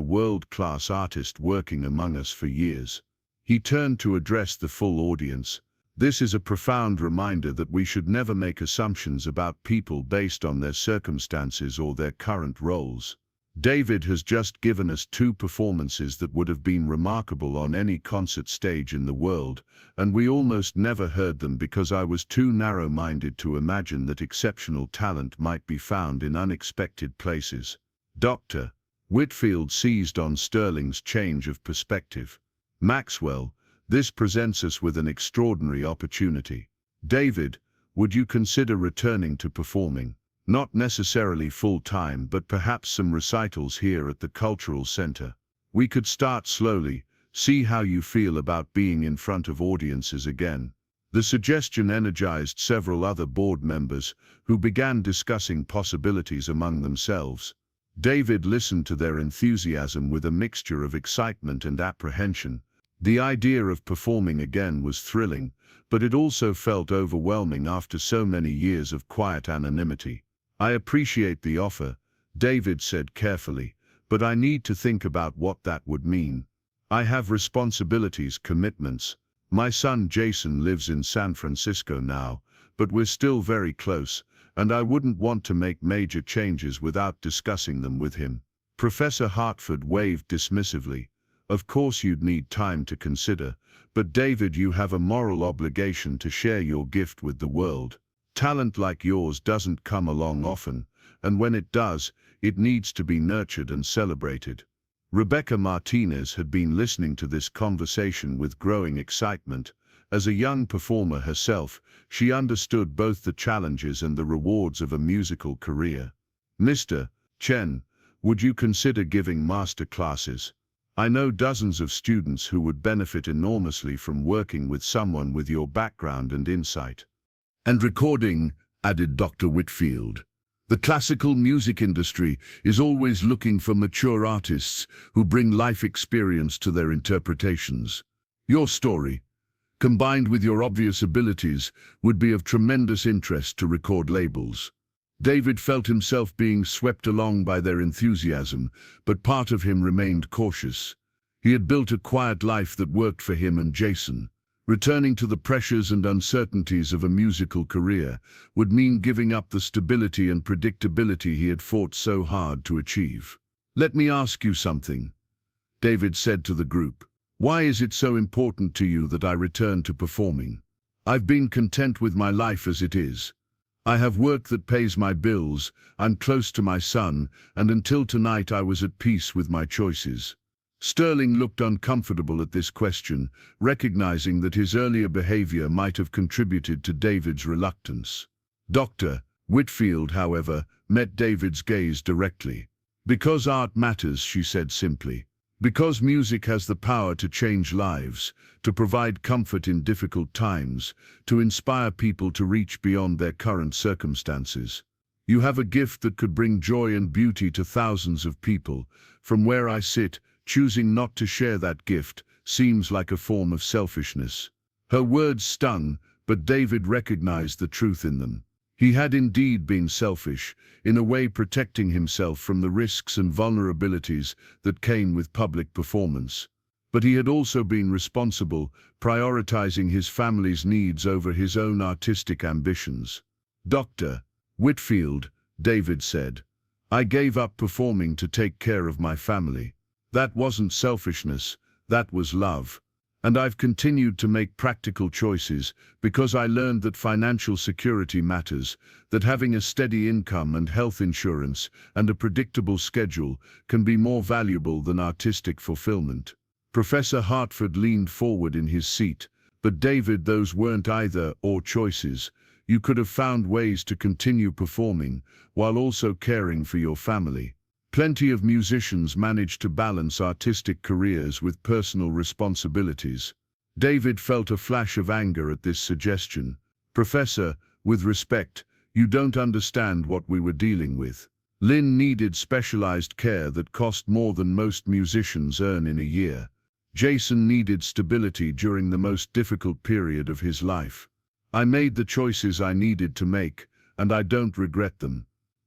world-class artist working among us for years." He turned to address the full audience. "This is a profound reminder that we should never make assumptions about people based on their circumstances or their current roles. David has just given us two performances that would have been remarkable on any concert stage in the world, and we almost never heard them because I was too narrow-minded to imagine that exceptional talent might be found in unexpected places." Dr. Whitfield seized on Sterling's change of perspective. "Maxwell, this presents us with an extraordinary opportunity. David, would you consider returning to performing? Not necessarily full-time, but perhaps some recitals here at the Cultural Center. We could start slowly, see how you feel about being in front of audiences again." The suggestion energized several other board members, who began discussing possibilities among themselves. David listened to their enthusiasm with a mixture of excitement and apprehension. The idea of performing again was thrilling, but it also felt overwhelming after so many years of quiet anonymity. "I appreciate the offer," David said carefully, "but I need to think about what that would mean. I have responsibilities, commitments. My son Jason lives in San Francisco now, but we're still very close, and I wouldn't want to make major changes without discussing them with him." Professor Hartford waved dismissively. Of course you'd need time to consider, but David, you have a moral obligation to share your gift with the world. Talent like yours doesn't come along often, and when it does, it needs to be nurtured and celebrated. Rebecca Martinez had been listening to this conversation with growing excitement. As a young performer herself, she understood both the challenges and the rewards of a musical career. Mr. Chen, would you consider giving master classes? I know dozens of students who would benefit enormously from working with someone with your background and insight. And recording, added Dr. Whitfield. The classical music industry is always looking for mature artists who bring life experience to their interpretations. Your story, combined with your obvious abilities, would be of tremendous interest to record labels. David felt himself being swept along by their enthusiasm, but part of him remained cautious. He had built a quiet life that worked for him and Jason. Returning to the pressures and uncertainties of a musical career would mean giving up the stability and predictability he had fought so hard to achieve. Let me ask you something, David said to the group. Why is it so important to you that I return to performing? I've been content with my life as it is. I have work that pays my bills, I'm close to my son, and until tonight I was at peace with my choices. Sterling looked uncomfortable at this question, recognizing that his earlier behavior might have contributed to David's reluctance. Dr. Whitfield, however, met David's gaze directly. Because art matters, she said simply. Because music has the power to change lives, to provide comfort in difficult times, to inspire people to reach beyond their current circumstances. You have a gift that could bring joy and beauty to thousands of people. From where I sit, choosing not to share that gift seems like a form of selfishness. Her words stung, but David recognized the truth in them. He had indeed been selfish, in a way protecting himself from the risks and vulnerabilities that came with public performance. But he had also been responsible, prioritizing his family's needs over his own artistic ambitions. Dr. Whitfield, David said, I gave up performing to take care of my family. That wasn't selfishness, that was love. And I've continued to make practical choices because I learned that financial security matters, that having a steady income and health insurance and a predictable schedule can be more valuable than artistic fulfillment. Professor Hartford leaned forward in his seat. But David, those weren't either or choices. You could have found ways to continue performing while also caring for your family. Plenty of musicians manage to balance artistic careers with personal responsibilities. David felt a flash of anger at this suggestion. Professor, with respect, you don't understand what we were dealing with. Lynn needed specialized care that cost more than most musicians earn in a year. Jason needed stability during the most difficult period of his life. I made the choices I needed to make, and I don't regret them.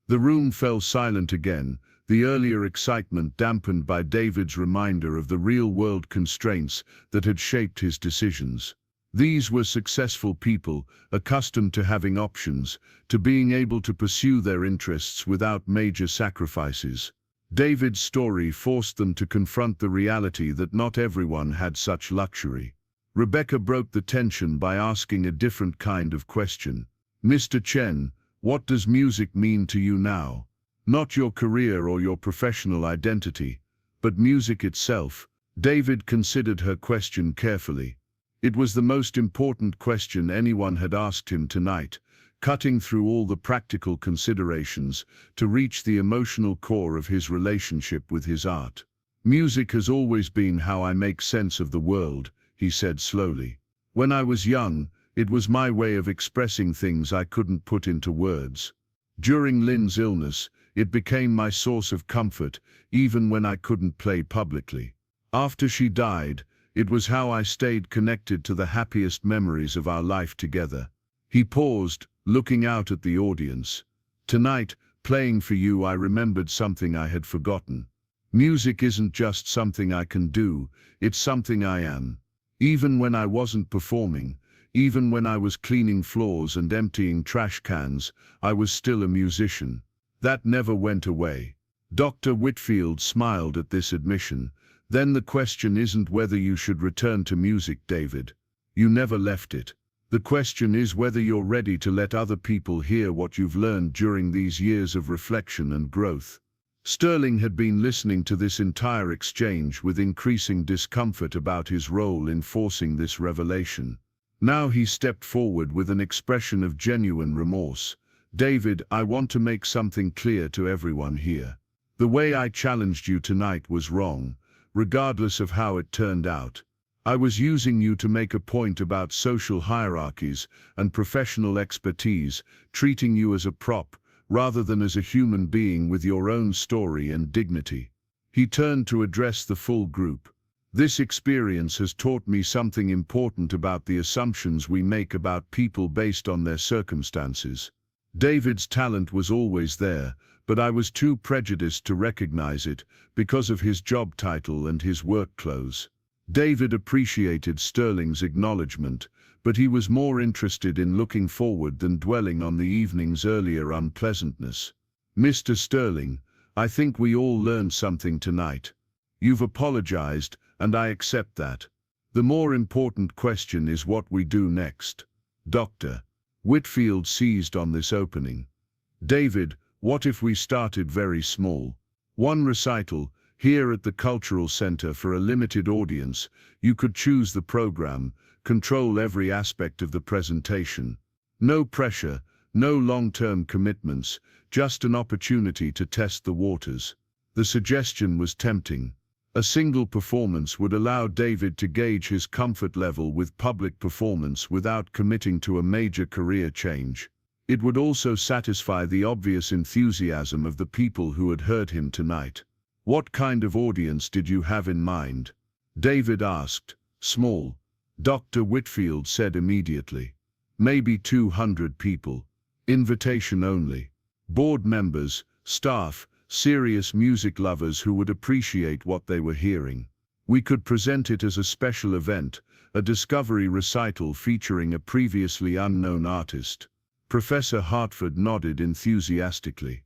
The room fell silent again, the earlier excitement dampened by David's reminder of the real-world constraints that had shaped his decisions. These were successful people, accustomed to having options, to being able to pursue their interests without major sacrifices. David's story forced them to confront the reality that not everyone had such luxury. Rebecca broke the tension by asking a different kind of question. Mr. Chen, what does music mean to you now? Not your career or your professional identity, but music itself. David considered her question carefully. It was the most important question anyone had asked him tonight, cutting through all the practical considerations to reach the emotional core of his relationship with his art. Music has always been how I make sense of the world, he said slowly. When I was young, it was my way of expressing things I couldn't put into words. During Lynn's illness, it became my source of comfort, even when I couldn't play publicly. After she died, it was how I stayed connected to the happiest memories of our life together. He paused, looking out at the audience. Tonight, playing for you, I remembered something I had forgotten. Music isn't just something I can do, it's something I am. Even when I wasn't performing, even when I was cleaning floors and emptying trash cans, I was still a musician. That never went away. Dr. Whitfield smiled at this admission, Then the question isn't whether you should return to music, David. You never left it. The question is whether you're ready to let other people hear what you've learned during these years of reflection and growth. Sterling had been listening to this entire exchange with increasing discomfort about his role in forcing this revelation. Now he stepped forward with an expression of genuine remorse. David, I want to make something clear to everyone here. The way I challenged you tonight was wrong, regardless of how it turned out. I was using you to make a point about social hierarchies and professional expertise, treating you as a prop, rather than as a human being with your own story and dignity. He turned to address the full group. This experience has taught me something important about the assumptions we make about people based on their circumstances. David's talent was always there, but I was too prejudiced to recognize it because of his job title and his work clothes. David appreciated Sterling's acknowledgement, but he was more interested in looking forward than dwelling on the evening's earlier unpleasantness. Mr. Sterling, I think we all learned something tonight. You've apologized, and I accept that. The more important question is what we do next. Dr. Whitfield seized on this opening. David, what if we started very small? One recital, here at the Cultural Center for a limited audience. You could choose the program, control every aspect of the presentation. No pressure, no long-term commitments, just an opportunity to test the waters. The suggestion was tempting. A single performance would allow David to gauge his comfort level with public performance without committing to a major career change. It would also satisfy the obvious enthusiasm of the people who had heard him tonight. What kind of audience did you have in mind? David asked. Small. Dr. Whitfield said immediately. Maybe 200 people. Invitation only. Board members, staff, serious music lovers who would appreciate what they were hearing. We could present it as a special event, a discovery recital featuring a previously unknown artist. Professor Hartford nodded enthusiastically.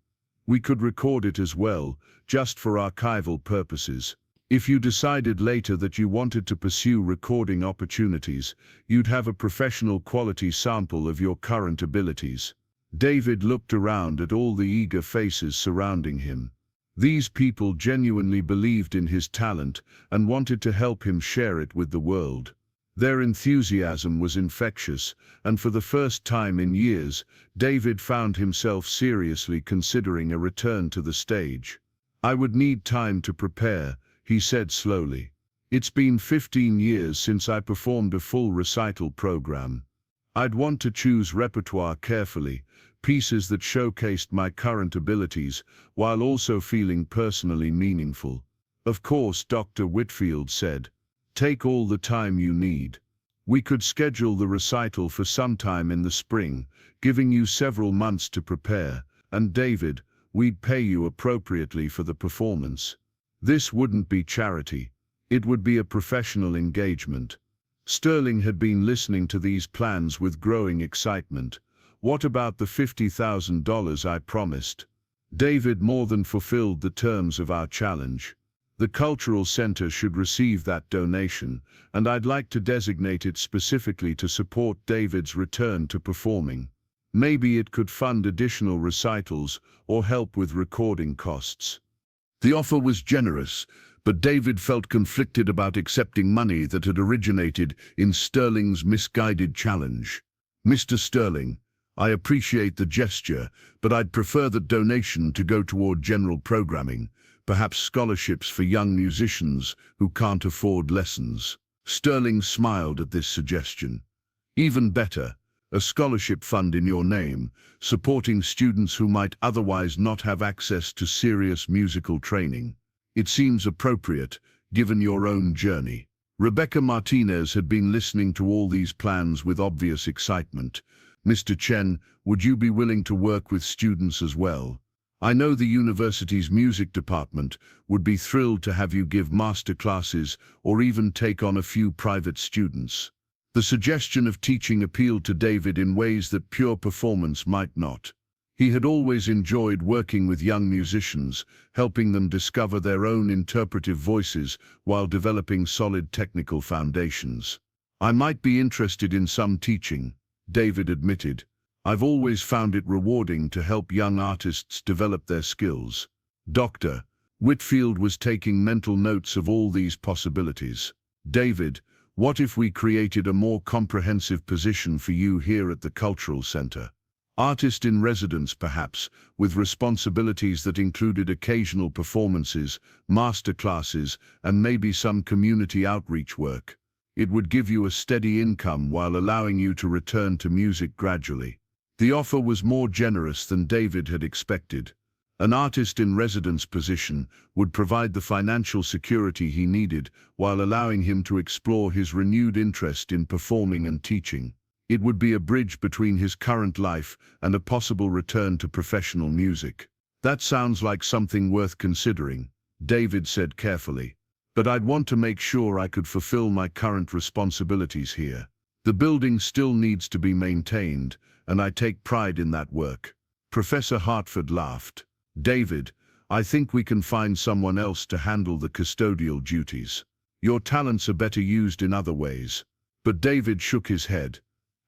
We could record it as well, just for archival purposes. If you decided later that you wanted to pursue recording opportunities, you'd have a professional quality sample of your current abilities. David looked around at all the eager faces surrounding him. These people genuinely believed in his talent and wanted to help him share it with the world. Their enthusiasm was infectious, and for the first time in years, David found himself seriously considering a return to the stage. I would need time to prepare, he said slowly. It's been 15 years since I performed a full recital program. I'd want to choose repertoire carefully, pieces that showcased my current abilities, while also feeling personally meaningful. Of course, Dr. Whitfield said. Take all the time you need. We could schedule the recital for sometime in the spring, giving you several months to prepare, and David, we'd pay you appropriately for the performance. This wouldn't be charity. It would be a professional engagement. Sterling had been listening to these plans with growing excitement. What about the $50,000 I promised? David more than fulfilled the terms of our challenge. The Cultural Center should receive that donation, and I'd like to designate it specifically to support David's return to performing. Maybe it could fund additional recitals or help with recording costs. The offer was generous, but David felt conflicted about accepting money that had originated in Sterling's misguided challenge. Mr. Sterling, I appreciate the gesture, but I'd prefer the donation to go toward general programming, perhaps scholarships for young musicians who can't afford lessons. Sterling smiled at this suggestion. Even better, a scholarship fund in your name, supporting students who might otherwise not have access to serious musical training. It seems appropriate, given your own journey. Rebecca Martinez had been listening to all these plans with obvious excitement. Mr. Chen, would you be willing to work with students as well? I know the university's music department would be thrilled to have you give master classes or even take on a few private students. The suggestion of teaching appealed to David in ways that pure performance might not. He had always enjoyed working with young musicians, helping them discover their own interpretive voices while developing solid technical foundations. "I might be interested in some teaching," David admitted. "I've always found it rewarding to help young artists develop their skills." Dr. Whitfield was taking mental notes of all these possibilities. "David, what if we created a more comprehensive position for you here at the Cultural Center? Artist in residence, perhaps, with responsibilities that included occasional performances, master classes, and maybe some community outreach work. It would give you a steady income while allowing you to return to music gradually." The offer was more generous than David had expected. An artist in residence position would provide the financial security he needed while allowing him to explore his renewed interest in performing and teaching. It would be a bridge between his current life and a possible return to professional music. "That sounds like something worth considering," David said carefully. "But I'd want to make sure I could fulfill my current responsibilities here. The building still needs to be maintained, and I take pride in that work." Professor Hartford laughed. "David, I think we can find someone else to handle the custodial duties. Your talents are better used in other ways." But David shook his head.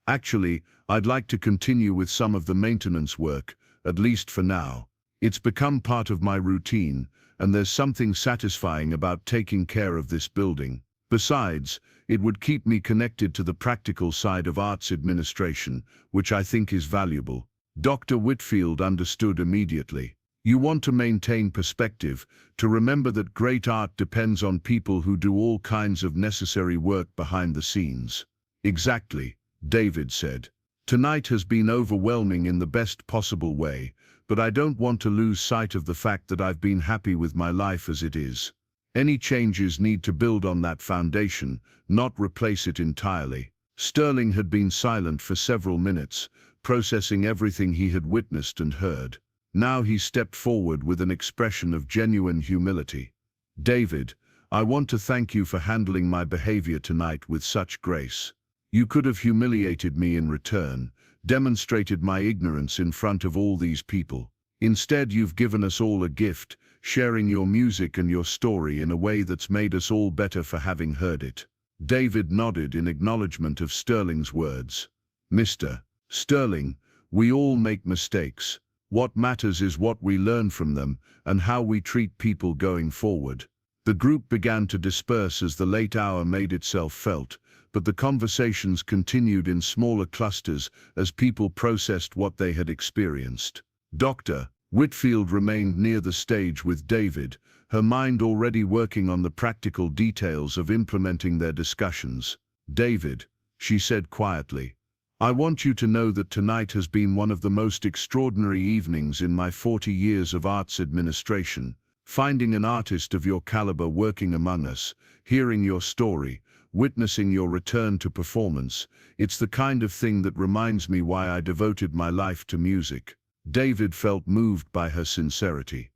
"Actually, I'd like to continue with some of the maintenance work, at least for now. It's become part of my routine, and there's something satisfying about taking care of this building. Besides, it would keep me connected to the practical side of arts administration, which I think is valuable." Dr. Whitfield understood immediately. "You want to maintain perspective, to remember that great art depends on people who do all kinds of necessary work behind the scenes." "Exactly," David said. "Tonight has been overwhelming in the best possible way, but I don't want to lose sight of the fact that I've been happy with my life as it is. Any changes need to build on that foundation, not replace it entirely." Sterling had been silent for several minutes, processing everything he had witnessed and heard. Now he stepped forward with an expression of genuine humility. "David, I want to thank you for handling my behavior tonight with such grace. You could have humiliated me in return, demonstrated my ignorance in front of all these people. Instead, you've given us all a gift, sharing your music and your story in a way that's made us all better for having heard it." David nodded in acknowledgement of Sterling's words. "Mr. Sterling, we all make mistakes. What matters is what we learn from them and how we treat people going forward." The group began to disperse as the late hour made itself felt, but the conversations continued in smaller clusters as people processed what they had experienced. Dr. Whitfield remained near the stage with David, her mind already working on the practical details of implementing their discussions. "David," she said quietly, "I want you to know that tonight has been one of the most extraordinary evenings in my 40 years of arts administration. Finding an artist of your caliber working among us, hearing your story, witnessing your return to performance, it's the kind of thing that reminds me why I devoted my life to music." David felt moved by her sincerity.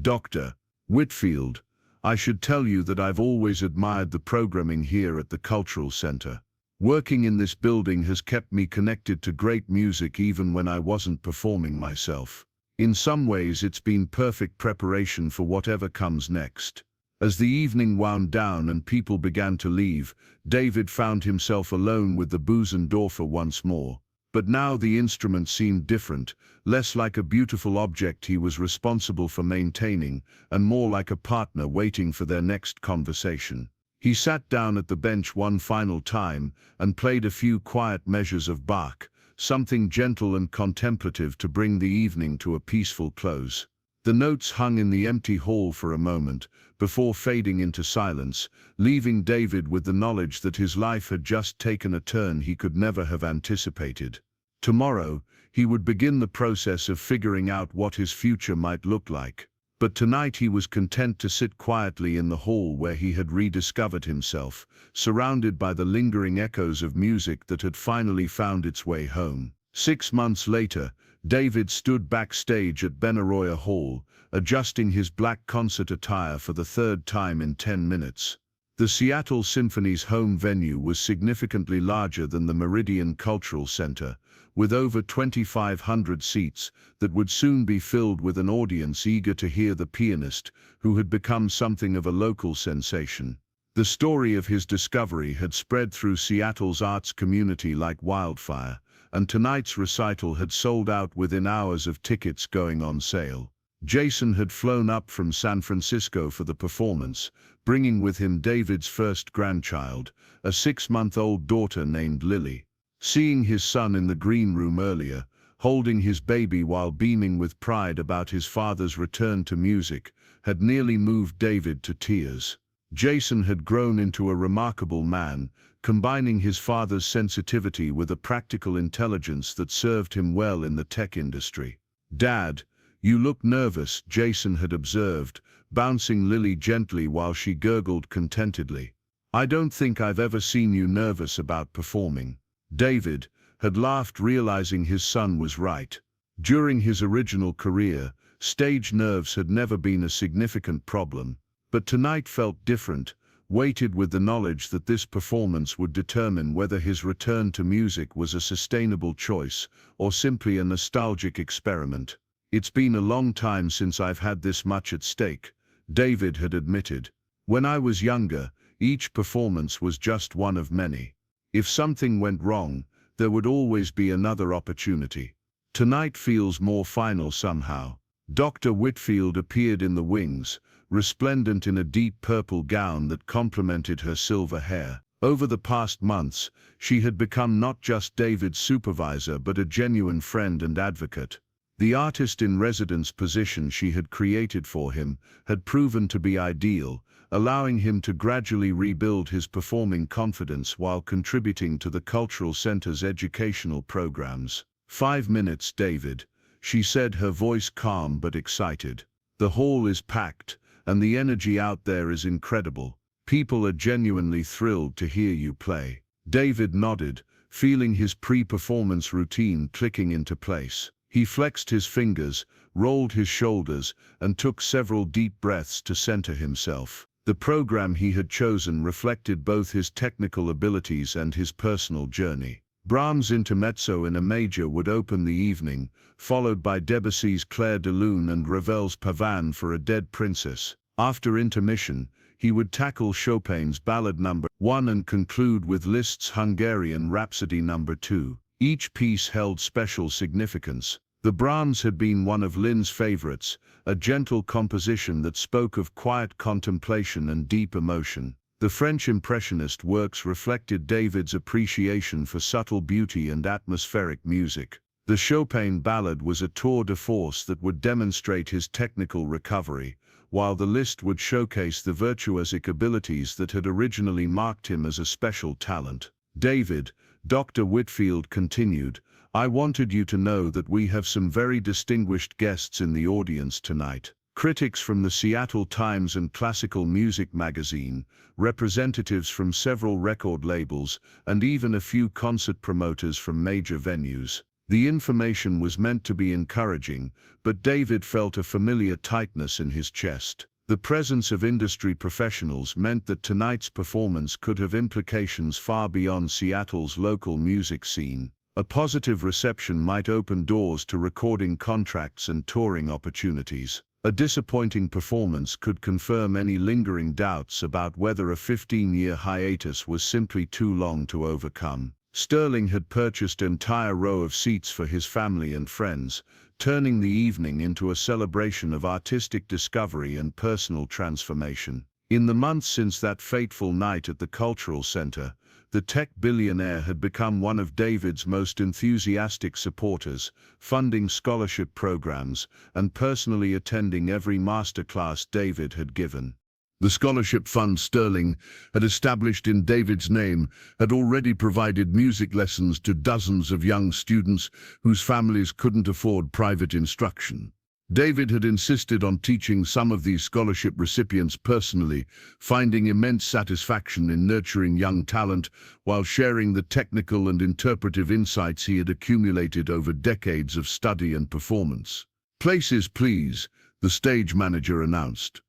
"Dr. Whitfield, I should tell you that I've always admired the programming here at the Cultural Center. Working in this building has kept me connected to great music even when I wasn't performing myself. In some ways, it's been perfect preparation for whatever comes next." As the evening wound down and people began to leave, David found himself alone with the Bösendorfer once more. But now the instrument seemed different, less like a beautiful object he was responsible for maintaining, and more like a partner waiting for their next conversation. He sat down at the bench one final time and played a few quiet measures of Bach, something gentle and contemplative to bring the evening to a peaceful close. The notes hung in the empty hall for a moment, before fading into silence, leaving David with the knowledge that his life had just taken a turn he could never have anticipated. Tomorrow, he would begin the process of figuring out what his future might look like. But tonight he was content to sit quietly in the hall where he had rediscovered himself, surrounded by the lingering echoes of music that had finally found its way home. 6 months later, David stood backstage at Benaroya Hall, adjusting his black concert attire for the third time in 10 minutes. The Seattle Symphony's home venue was significantly larger than the Meridian Cultural Center, with over 2,500 seats that would soon be filled with an audience eager to hear the pianist, who had become something of a local sensation. The story of his discovery had spread through Seattle's arts community like wildfire, and tonight's recital had sold out within hours of tickets going on sale. Jason had flown up from San Francisco for the performance, bringing with him David's first grandchild, a 6-month-old daughter named Lily. Seeing his son in the green room earlier, holding his baby while beaming with pride about his father's return to music, had nearly moved David to tears. Jason had grown into a remarkable man, combining his father's sensitivity with a practical intelligence that served him well in the tech industry. "Dad, you look nervous," Jason had observed, bouncing Lily gently while she gurgled contentedly. "I don't think I've ever seen you nervous about performing." David had laughed, realizing his son was right. During his original career, stage nerves had never been a significant problem, but tonight felt different, weighted with the knowledge that this performance would determine whether his return to music was a sustainable choice or simply a nostalgic experiment. "It's been a long time since I've had this much at stake," David had admitted. "When I was younger, each performance was just one of many. If something went wrong, there would always be another opportunity. Tonight feels more final somehow." Dr. Whitfield appeared in the wings, resplendent in a deep purple gown that complemented her silver hair. Over the past months, she had become not just David's supervisor but a genuine friend and advocate. The artist-in-residence position she had created for him had proven to be ideal, allowing him to gradually rebuild his performing confidence while contributing to the Cultural Center's educational programs. "5 minutes, David," she said, her voice calm but excited. "The hall is packed, and the energy out there is incredible. People are genuinely thrilled to hear you play." David nodded, feeling his pre-performance routine clicking into place. He flexed his fingers, rolled his shoulders, and took several deep breaths to center himself. The program he had chosen reflected both his technical abilities and his personal journey. Brahms' Intermezzo in a major would open the evening, followed by Debussy's Clair de Lune and Ravel's Pavane for a Dead Princess. After intermission, he would tackle Chopin's Ballad No. 1 and conclude with Liszt's Hungarian Rhapsody No. 2. Each piece held special significance. The Brahms had been one of Lin's favorites, a gentle composition that spoke of quiet contemplation and deep emotion. The French Impressionist works reflected David's appreciation for subtle beauty and atmospheric music. The Chopin Ballad was a tour de force that would demonstrate his technical recovery, while the Liszt would showcase the virtuosic abilities that had originally marked him as a special talent. "David," Dr. Whitfield continued, "I wanted you to know that we have some very distinguished guests in the audience tonight. Critics from the Seattle Times and Classical Music magazine, representatives from several record labels, and even a few concert promoters from major venues." The information was meant to be encouraging, but David felt a familiar tightness in his chest. The presence of industry professionals meant that tonight's performance could have implications far beyond Seattle's local music scene. A positive reception might open doors to recording contracts and touring opportunities. A disappointing performance could confirm any lingering doubts about whether a 15-year hiatus was simply too long to overcome. Sterling had purchased an entire row of seats for his family and friends, turning the evening into a celebration of artistic discovery and personal transformation. In the months since that fateful night at the Cultural Center, the tech billionaire had become one of David's most enthusiastic supporters, funding scholarship programs and personally attending every masterclass David had given. The scholarship fund Sterling had established in David's name had already provided music lessons to dozens of young students whose families couldn't afford private instruction. David had insisted on teaching some of these scholarship recipients personally, finding immense satisfaction in nurturing young talent while sharing the technical and interpretive insights he had accumulated over decades of study and performance. "Places, please," the stage manager announced.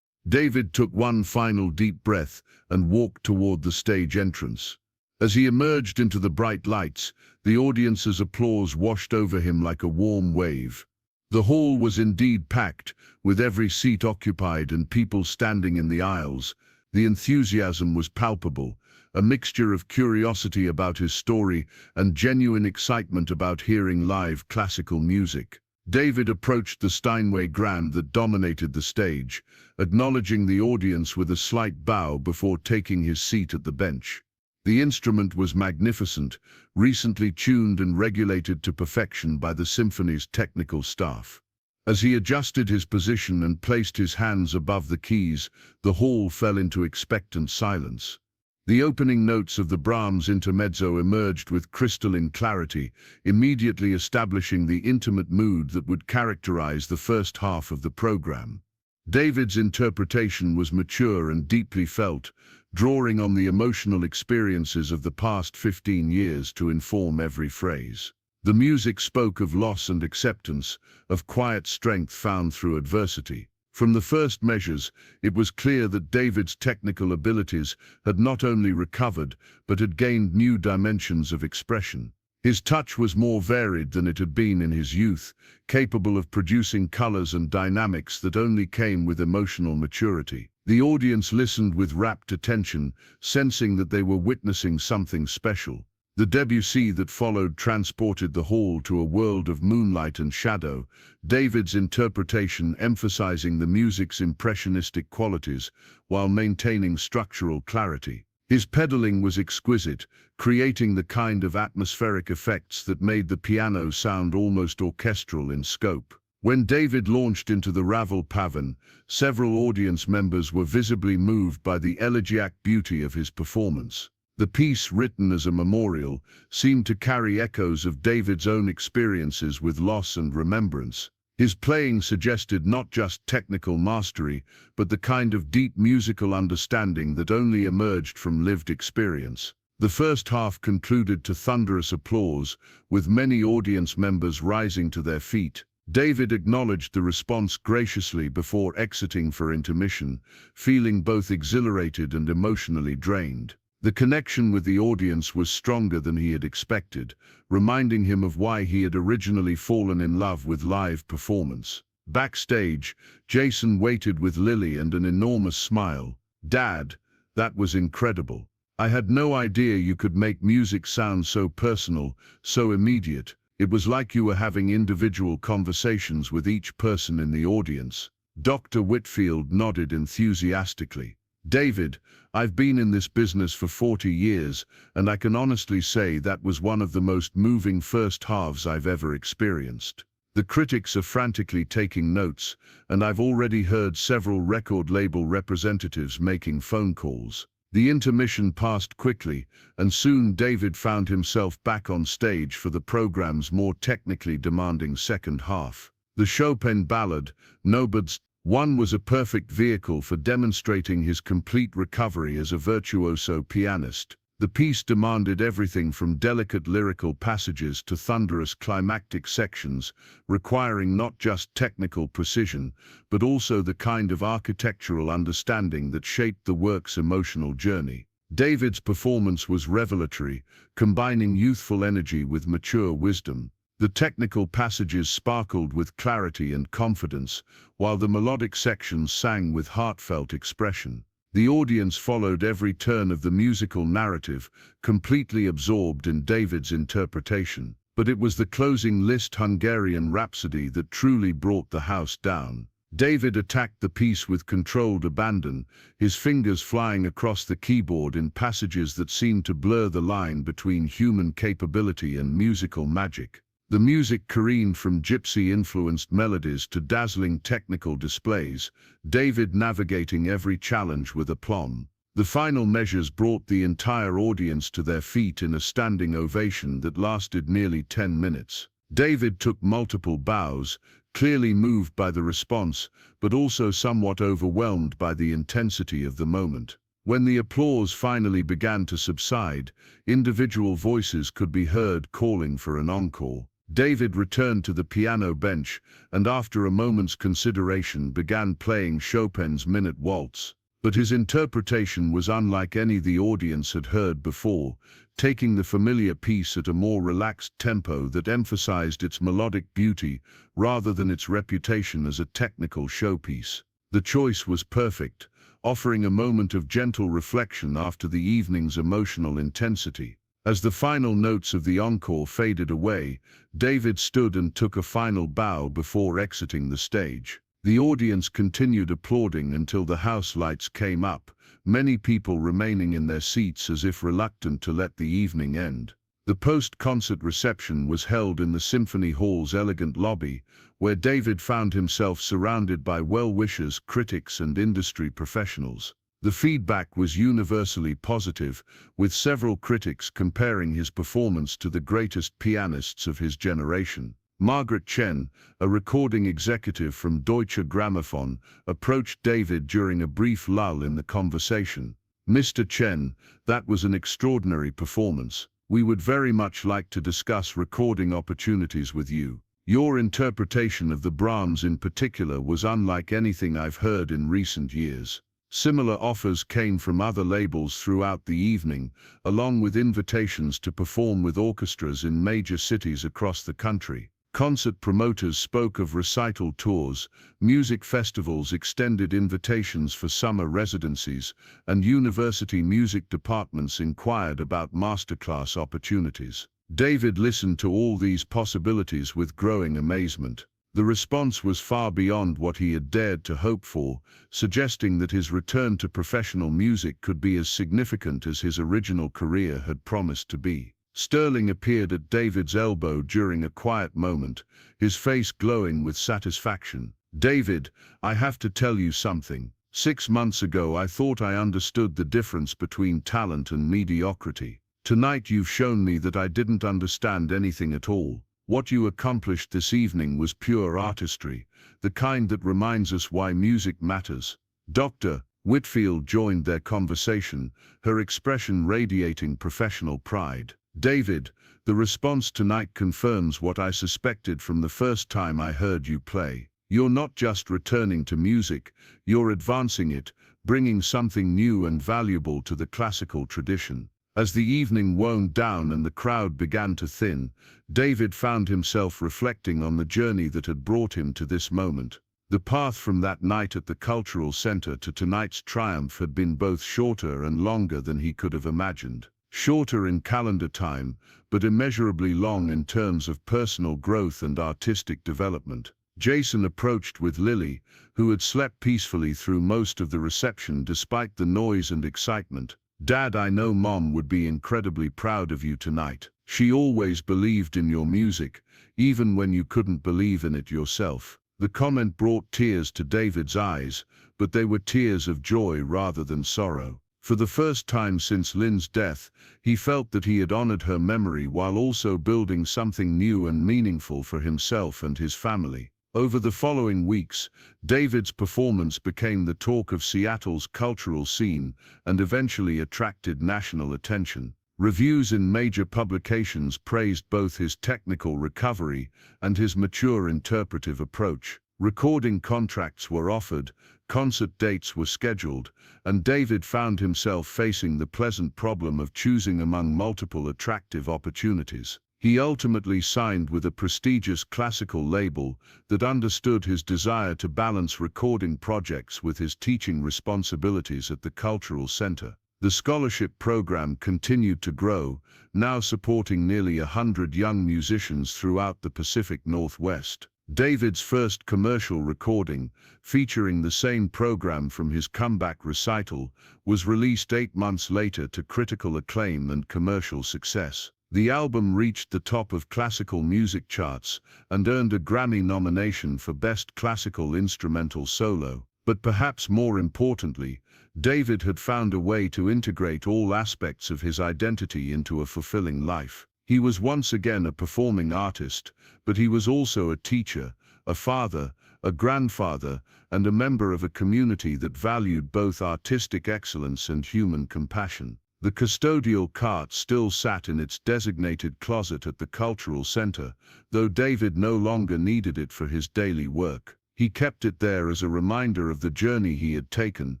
David took one final deep breath and walked toward the stage entrance. As he emerged into the bright lights, the audience's applause washed over him like a warm wave. The hall was indeed packed, with every seat occupied and people standing in the aisles. The enthusiasm was palpable, a mixture of curiosity about his story and genuine excitement about hearing live classical music. David approached the Steinway grand that dominated the stage, acknowledging the audience with a slight bow before taking his seat at the bench. The instrument was magnificent, recently tuned and regulated to perfection by the symphony's technical staff. As he adjusted his position and placed his hands above the keys, the hall fell into expectant silence. The opening notes of the Brahms intermezzo emerged with crystalline clarity, immediately establishing the intimate mood that would characterize the first half of the program. David's interpretation was mature and deeply felt, drawing on the emotional experiences of the past 15 years to inform every phrase. The music spoke of loss and acceptance, of quiet strength found through adversity. From the first measures, it was clear that David's technical abilities had not only recovered, but had gained new dimensions of expression. His touch was more varied than it had been in his youth, capable of producing colors and dynamics that only came with emotional maturity. The audience listened with rapt attention, sensing that they were witnessing something special. The Debussy that followed transported the hall to a world of moonlight and shadow, David's interpretation emphasizing the music's impressionistic qualities while maintaining structural clarity. His pedaling was exquisite, creating the kind of atmospheric effects that made the piano sound almost orchestral in scope. When David launched into the Ravel Pavan, several audience members were visibly moved by the elegiac beauty of his performance. The piece, written as a memorial, seemed to carry echoes of David's own experiences with loss and remembrance. His playing suggested not just technical mastery, but the kind of deep musical understanding that only emerged from lived experience. The first half concluded to thunderous applause, with many audience members rising to their feet. David acknowledged the response graciously before exiting for intermission, feeling both exhilarated and emotionally drained. The connection with the audience was stronger than he had expected, reminding him of why he had originally fallen in love with live performance. Backstage, Jason waited with Lily and an enormous smile. "Dad, that was incredible. I had no idea you could make music sound so personal, so immediate. It was like you were having individual conversations with each person in the audience." Dr. Whitfield nodded enthusiastically. "David, I've been in this business for 40 years, and I can honestly say that was one of the most moving first halves I've ever experienced. The critics are frantically taking notes, and I've already heard several record label representatives making phone calls." The intermission passed quickly, and soon David found himself back on stage for the program's more technically demanding second half. The Chopin ballad, Nobody's One, was a perfect vehicle for demonstrating his complete recovery as a virtuoso pianist. The piece demanded everything from delicate lyrical passages to thunderous climactic sections, requiring not just technical precision, but also the kind of architectural understanding that shaped the work's emotional journey. David's performance was revelatory, combining youthful energy with mature wisdom. The technical passages sparkled with clarity and confidence, while the melodic sections sang with heartfelt expression. The audience followed every turn of the musical narrative, completely absorbed in David's interpretation. But it was the closing Liszt Hungarian Rhapsody that truly brought the house down. David attacked the piece with controlled abandon, his fingers flying across the keyboard in passages that seemed to blur the line between human capability and musical magic. The music careened from gypsy-influenced melodies to dazzling technical displays, David navigating every challenge with aplomb. The final measures brought the entire audience to their feet in a standing ovation that lasted nearly 10 minutes. David took multiple bows, clearly moved by the response, but also somewhat overwhelmed by the intensity of the moment. When the applause finally began to subside, individual voices could be heard calling for an encore. David returned to the piano bench and after a moment's consideration began playing Chopin's Minute Waltz. But his interpretation was unlike any the audience had heard before, taking the familiar piece at a more relaxed tempo that emphasized its melodic beauty rather than its reputation as a technical showpiece. The choice was perfect, offering a moment of gentle reflection after the evening's emotional intensity. As the final notes of the encore faded away, David stood and took a final bow before exiting the stage. The audience continued applauding until the house lights came up, many people remaining in their seats as if reluctant to let the evening end. The post-concert reception was held in the Symphony Hall's elegant lobby, where David found himself surrounded by well-wishers, critics, and industry professionals. The feedback was universally positive, with several critics comparing his performance to the greatest pianists of his generation. Margaret Chen, a recording executive from Deutsche Grammophon, approached David during a brief lull in the conversation. "Mr. Chen, that was an extraordinary performance. We would very much like to discuss recording opportunities with you. Your interpretation of the Brahms in particular was unlike anything I've heard in recent years." Similar offers came from other labels throughout the evening, along with invitations to perform with orchestras in major cities across the country. Concert promoters spoke of recital tours, music festivals, extended invitations for summer residencies, and university music departments inquired about masterclass opportunities. David listened to all these possibilities with growing amazement. The response was far beyond what he had dared to hope for, suggesting that his return to professional music could be as significant as his original career had promised to be. Sterling appeared at David's elbow during a quiet moment, his face glowing with satisfaction. "David, I have to tell you something. 6 months ago I thought I understood the difference between talent and mediocrity. Tonight you've shown me that I didn't understand anything at all. What you accomplished this evening was pure artistry, the kind that reminds us why music matters." Dr. Whitfield joined their conversation, her expression radiating professional pride. "David, the response tonight confirms what I suspected from the first time I heard you play. You're not just returning to music, you're advancing it, bringing something new and valuable to the classical tradition." As the evening wound down and the crowd began to thin, David found himself reflecting on the journey that had brought him to this moment. The path from that night at the Cultural Center to tonight's triumph had been both shorter and longer than he could have imagined. Shorter in calendar time, but immeasurably long in terms of personal growth and artistic development. Jason approached with Lily, who had slept peacefully through most of the reception despite the noise and excitement. "Dad, I know Mom would be incredibly proud of you tonight. She always believed in your music, even when you couldn't believe in it yourself." The comment brought tears to David's eyes, but they were tears of joy rather than sorrow. For the first time since Lynn's death, he felt that he had honored her memory while also building something new and meaningful for himself and his family. Over the following weeks, David's performance became the talk of Seattle's cultural scene and eventually attracted national attention. Reviews in major publications praised both his technical recovery and his mature interpretive approach. Recording contracts were offered, concert dates were scheduled, and David found himself facing the pleasant problem of choosing among multiple attractive opportunities. He ultimately signed with a prestigious classical label that understood his desire to balance recording projects with his teaching responsibilities at the Cultural Center. The scholarship program continued to grow, now supporting nearly 100 young musicians throughout the Pacific Northwest. David's first commercial recording, featuring the same program from his comeback recital, was released 8 months later to critical acclaim and commercial success. The album reached the top of classical music charts and earned a Grammy nomination for Best Classical Instrumental Solo. But perhaps more importantly, David had found a way to integrate all aspects of his identity into a fulfilling life. He was once again a performing artist, but he was also a teacher, a father, a grandfather, and a member of a community that valued both artistic excellence and human compassion. The custodial cart still sat in its designated closet at the cultural center, though David no longer needed it for his daily work. He kept it there as a reminder of the journey he had taken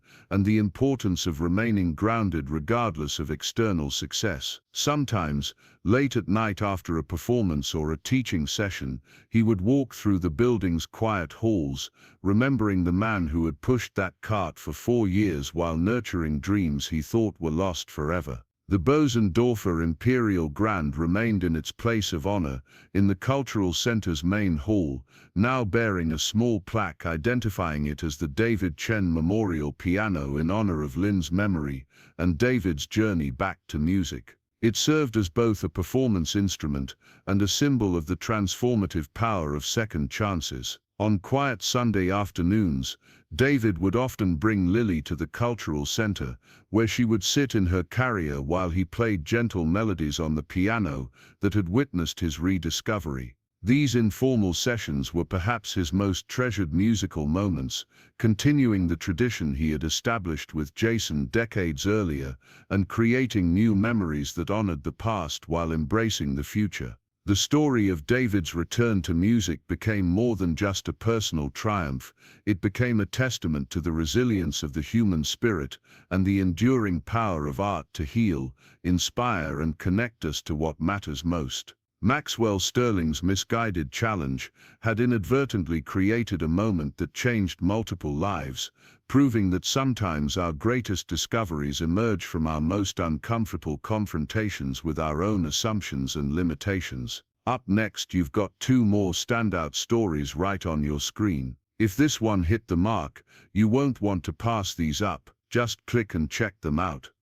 and the importance of remaining grounded regardless of external success. Sometimes, late at night after a performance or a teaching session, he would walk through the building's quiet halls, remembering the man who had pushed that cart for 4 years while nurturing dreams he thought were lost forever. The Bosendorfer Imperial Grand remained in its place of honor in the Cultural Center's main hall, now bearing a small plaque identifying it as the David Chen Memorial Piano in honor of Lin's memory and David's journey back to music. It served as both a performance instrument and a symbol of the transformative power of second chances. On quiet Sunday afternoons, David would often bring Lily to the cultural center, where she would sit in her carrier while he played gentle melodies on the piano that had witnessed his rediscovery. These informal sessions were perhaps his most treasured musical moments, continuing the tradition he had established with Jason decades earlier and creating new memories that honored the past while embracing the future. The story of David's return to music became more than just a personal triumph. It became a testament to the resilience of the human spirit and the enduring power of art to heal, inspire, and connect us to what matters most. Maxwell Sterling's misguided challenge had inadvertently created a moment that changed multiple lives, proving that sometimes our greatest discoveries emerge from our most uncomfortable confrontations with our own assumptions and limitations. Up next, you've got 2 more standout stories right on your screen. If this one hit the mark, you won't want to pass these up. Just click and check them out.